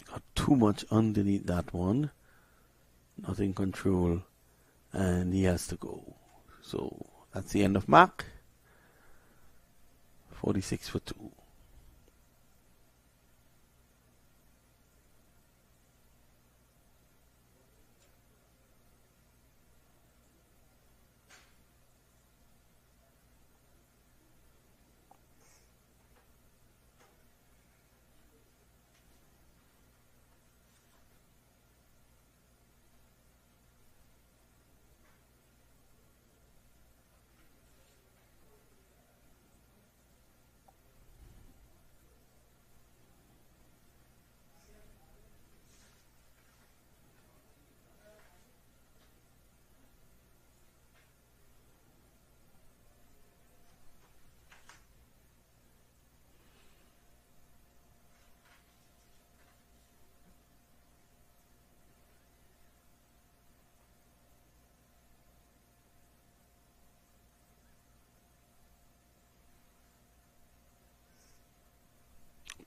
Got too much underneath that one. Not in control. And he has to go. So that's the end of MAQ. 46 for 2.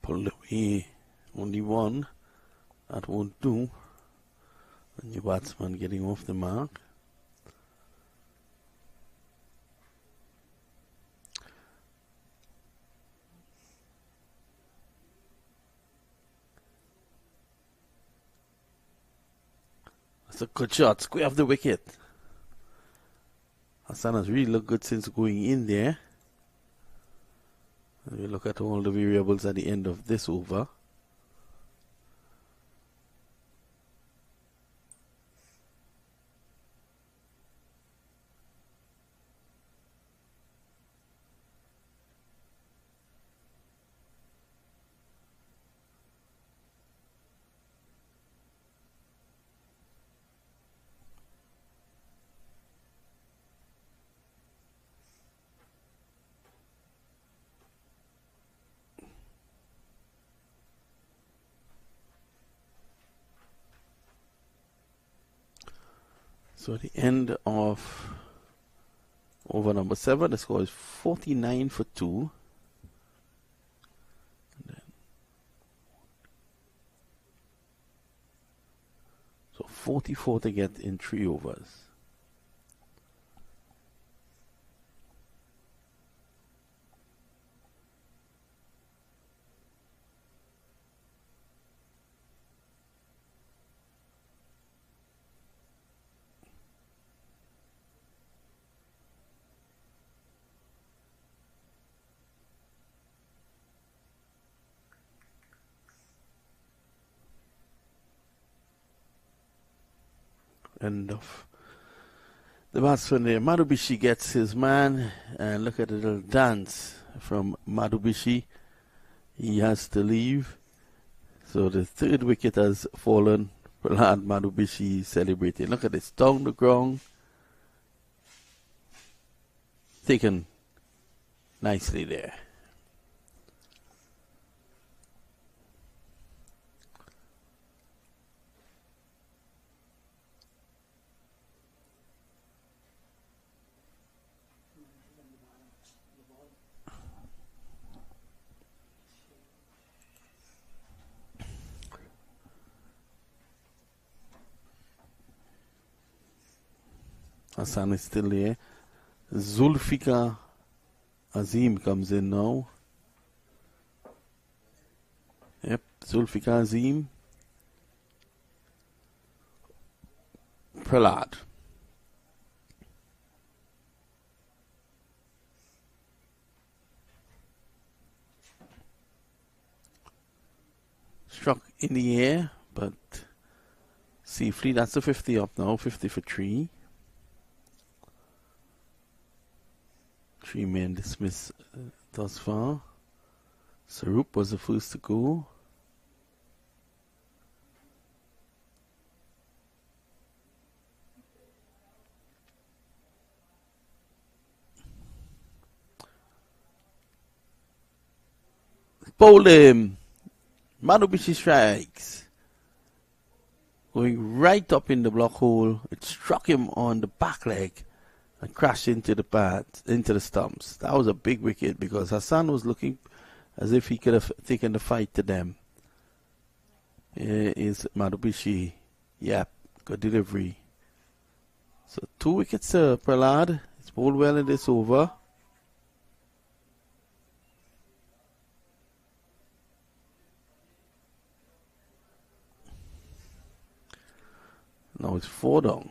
Pulled away, only one. That won't do. And your batsman getting off the mark. That's a good shot. Square off the wicket. Hassan has really looked good since going in there. And we look at all the variables at the end of this over. So at the end of over number 7, the score is 49 for 2. So 44 to get in 3 overs. End of the batsman there. Madubishi gets his man, and look at the little dance from Madubishi. He has to leave. So the third wicket has fallen. Prahlad Madubishi celebrating. Look at this, down the ground. Taken nicely there. Hassan is still there. Zulfikar Azim comes in now. Yep, Zulfikar Azim. Prahlad. Struck in the air, but safely. That's the 50 up now, 50 for 3. 3 men dismissed thus far. Sarup was the first to go. Bowled him. Marubishi strikes. Going right up in the block hole. It struck him on the back leg and crashed into the pads, into the stumps. That was a big wicket because Hassan was looking as if he could have taken the fight to them. Here is Marubishi. Yep, good delivery. So 2 wickets per lad. It's bowled well in this over. Now it's 4 down.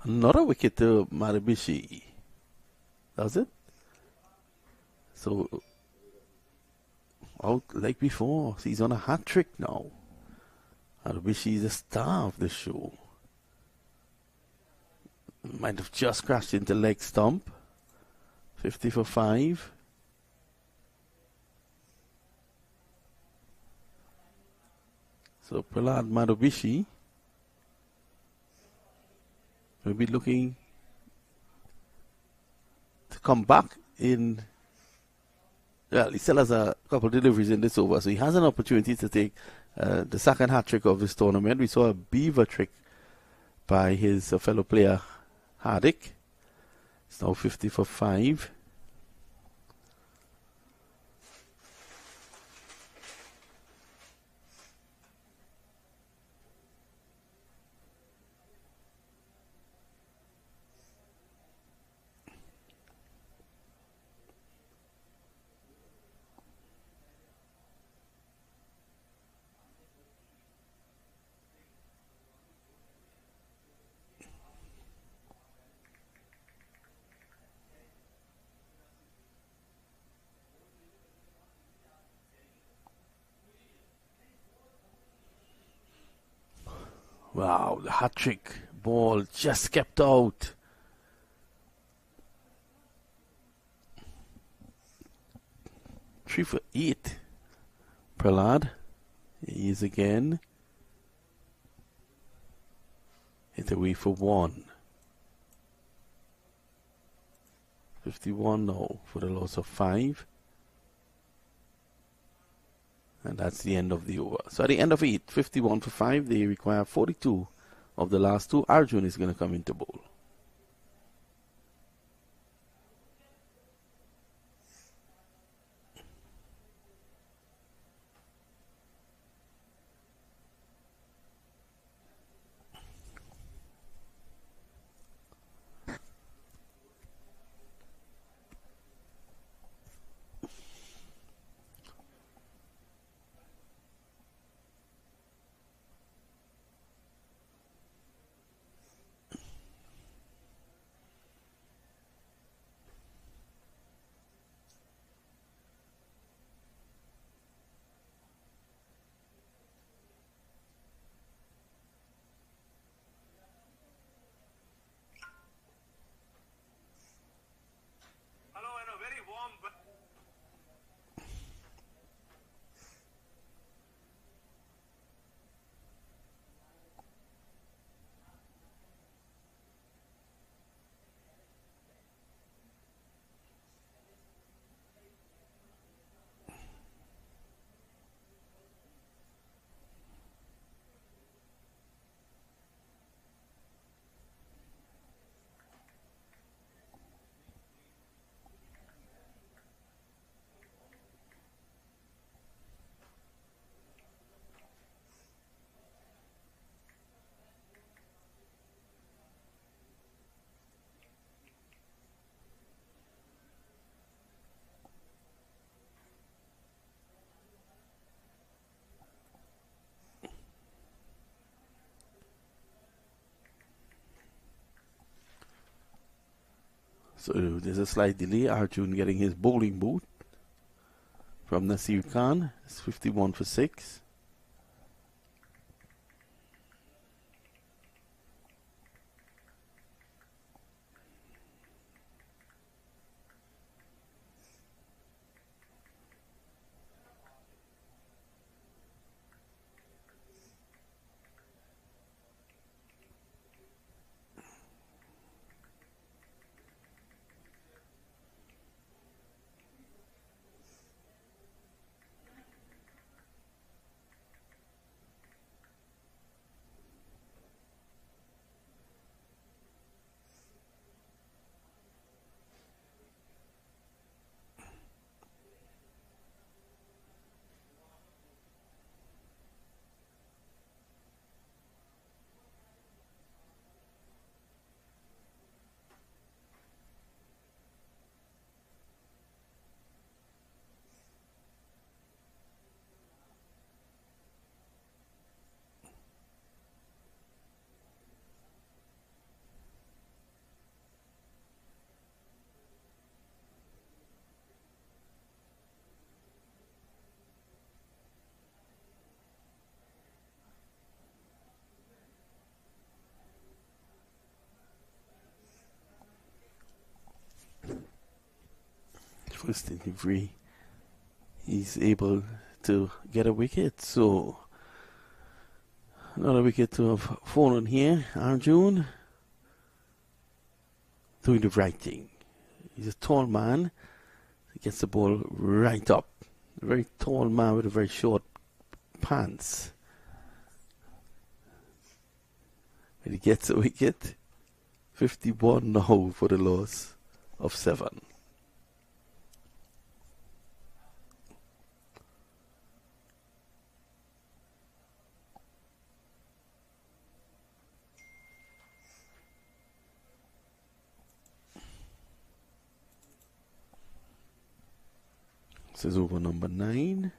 Another wicket to Marubishi. Does it? So, out like before. He's on a hat trick now. Marubishi is the star of the show. Might have just crashed into leg stump. 50 for 5. So, Prahlad Marubishi will be looking to come back in. Well, he still has a couple of deliveries in this over, so he has an opportunity to take the second hat trick of this tournament. We saw a beaver trick by his fellow player Hardik. It's now 50 for 5. Wow, the hat trick ball just kept out. Three for 8. Prahlad. He is again. Hit away for 1. 51 now for the loss of 5. And that's the end of the over. So at the end of 8, 51 for 5, they require 42 of the last 2. Arjun is going to come into bowl. So there's a slight delay. Arjun getting his bowling boot from Nasir Khan. It's 51 for 6. First delivery, he's able to get a wicket. So another wicket to have fallen here. Arjun doing the right thing. He's a tall man. He gets the ball right up. A very tall man with a very short pants. And he gets a wicket. 51 now for the loss of 7. This is over number 9.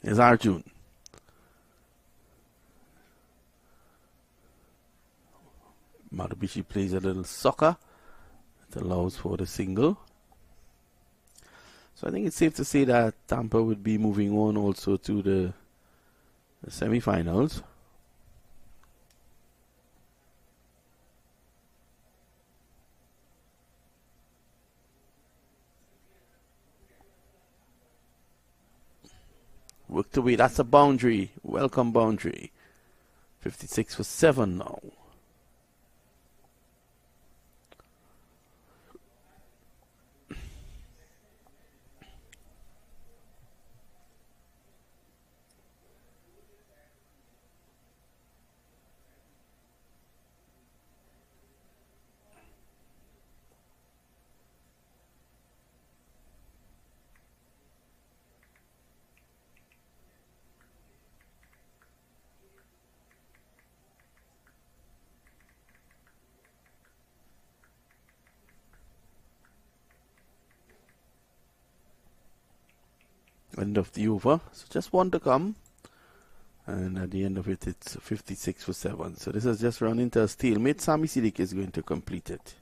Here's Arjun. Matabishi plays a little soccer. It allows for the single. So I think it's safe to say that Tampa would be moving on also to the semi-finals. Worked away. That's a boundary. Welcome boundary. 56 for 7 now. End of the over. So just one to come. And at the end of it, it's 56 for 7. So this has just run into a stalemate. Sami Siddique is going to complete it.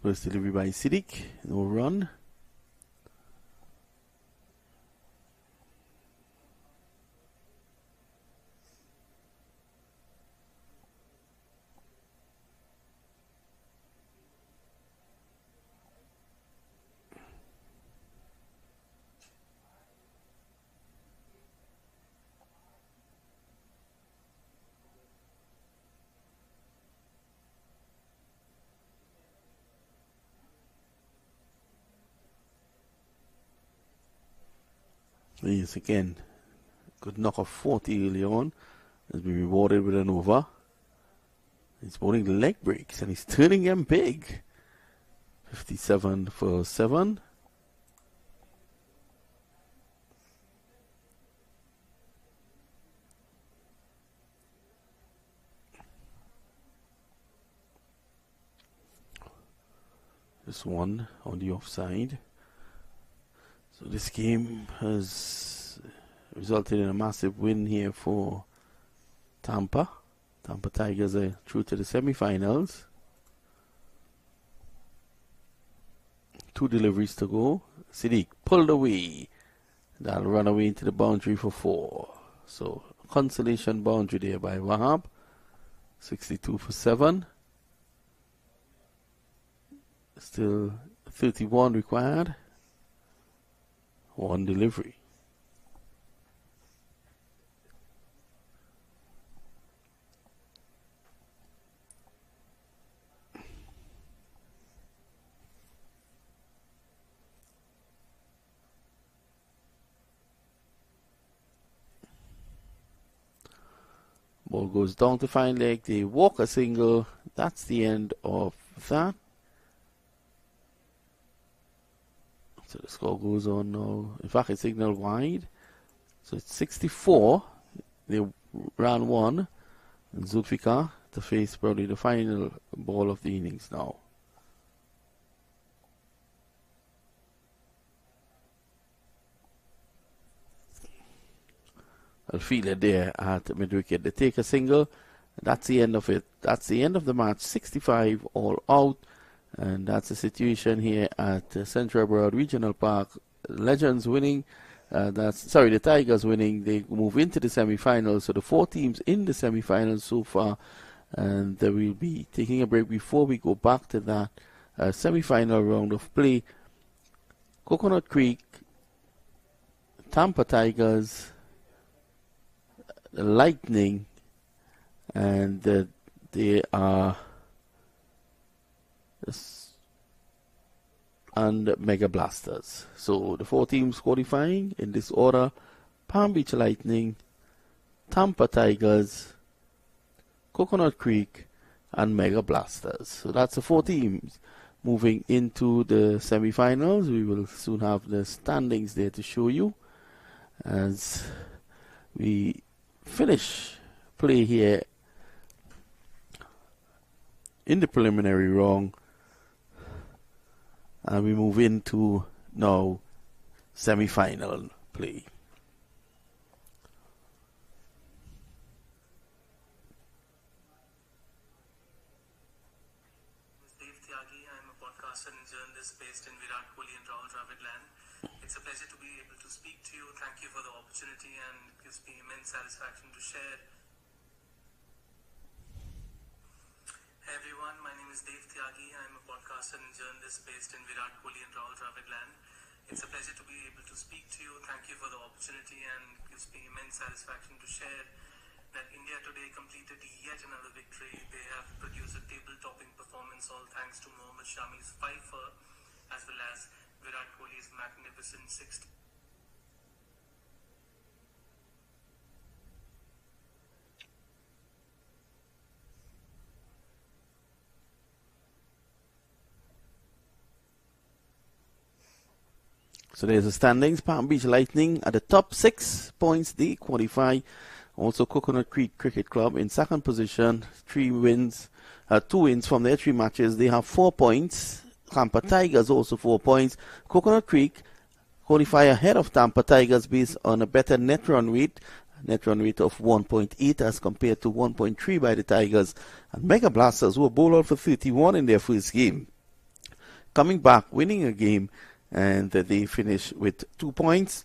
First delivery by Siddiq, no run. Yes, again, good knock of 40 early on. Has been rewarded with an over. He's bowling the leg breaks and he's turning them big. 57 for 7. This one on the offside. So this game has resulted in a massive win here for Tampa. Tampa Tigers are through to the semi-finals. 2 deliveries to go. Siddiq pulled away. That'll run away into the boundary for 4. So consolation boundary there by Wahab. 62 for 7. Still 31 required. 1 delivery. Ball goes down to fine leg. They walk a single. That's the end of that. So the score goes on now. In fact, it's signaled wide. So it's 64. They ran 1. And Zulfikar to face probably the final ball of the innings now. I'll feel it there at mid-wicket. They take a single. That's the end of it. That's the end of the match. 65 all out. And that's the situation here at Central Broward Regional Park. Legends winning. The Tigers winning. They move into the semi-finals. So the 4 teams in the semi-finals so far. And we'll be taking a break before we go back to that semi-final round of play. Coconut Creek, Tampa Tigers, the Lightning, and they are and Mega Blasters. So the 4 teams qualifying in this order: Palm Beach Lightning, Tampa Tigers, Coconut Creek, and Mega Blasters. So that's the 4 teams moving into the semi-finals. We will soon have the standings there to show you as we finish play here in the preliminary round. And we move into now semi-final play. I'm a podcaster and journalist based in Virat Kohli and Broward land. It's a pleasure to be able to speak to you. Thank you for the opportunity and it gives me immense satisfaction to share. Hey everyone, my name is Dev Tyagi. I'm a podcaster and journalist based in Virat Kohli and Broward land. It's a pleasure to be able to speak to you. Thank you for the opportunity and it gives me immense satisfaction to share that India today completed yet another victory. They have produced a table-topping performance, all thanks to Mohammad Shami's 5-for, as well as Virat Kohli's magnificent 60. So there's the standings. Palm Beach Lightning at the top, 6 points. They qualify. Also Coconut Creek Cricket Club in second position, 2 wins from their 3 matches. They have 4 points. Tampa Tigers also 4 points. Coconut Creek qualify ahead of Tampa Tigers based on a better net run rate of 1.8 as compared to 1.3 by the Tigers. And Mega Blasters, who are bowled out for 31 in their first game, coming back, winning a game, and they finish with 2 points.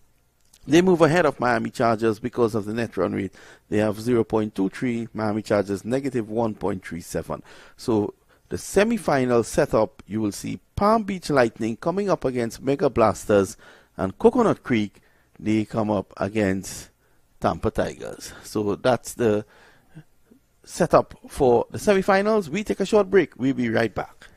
They move ahead of Miami Chargers because of the net run rate. They have 0.23, Miami Chargers negative 1.37. So the semi-final setup, you will see Palm Beach Lightning coming up against Mega Blasters, and Coconut Creek, they come up against Tampa Tigers. So that's the setup for the semi-finals. We take a short break. We'll be right back.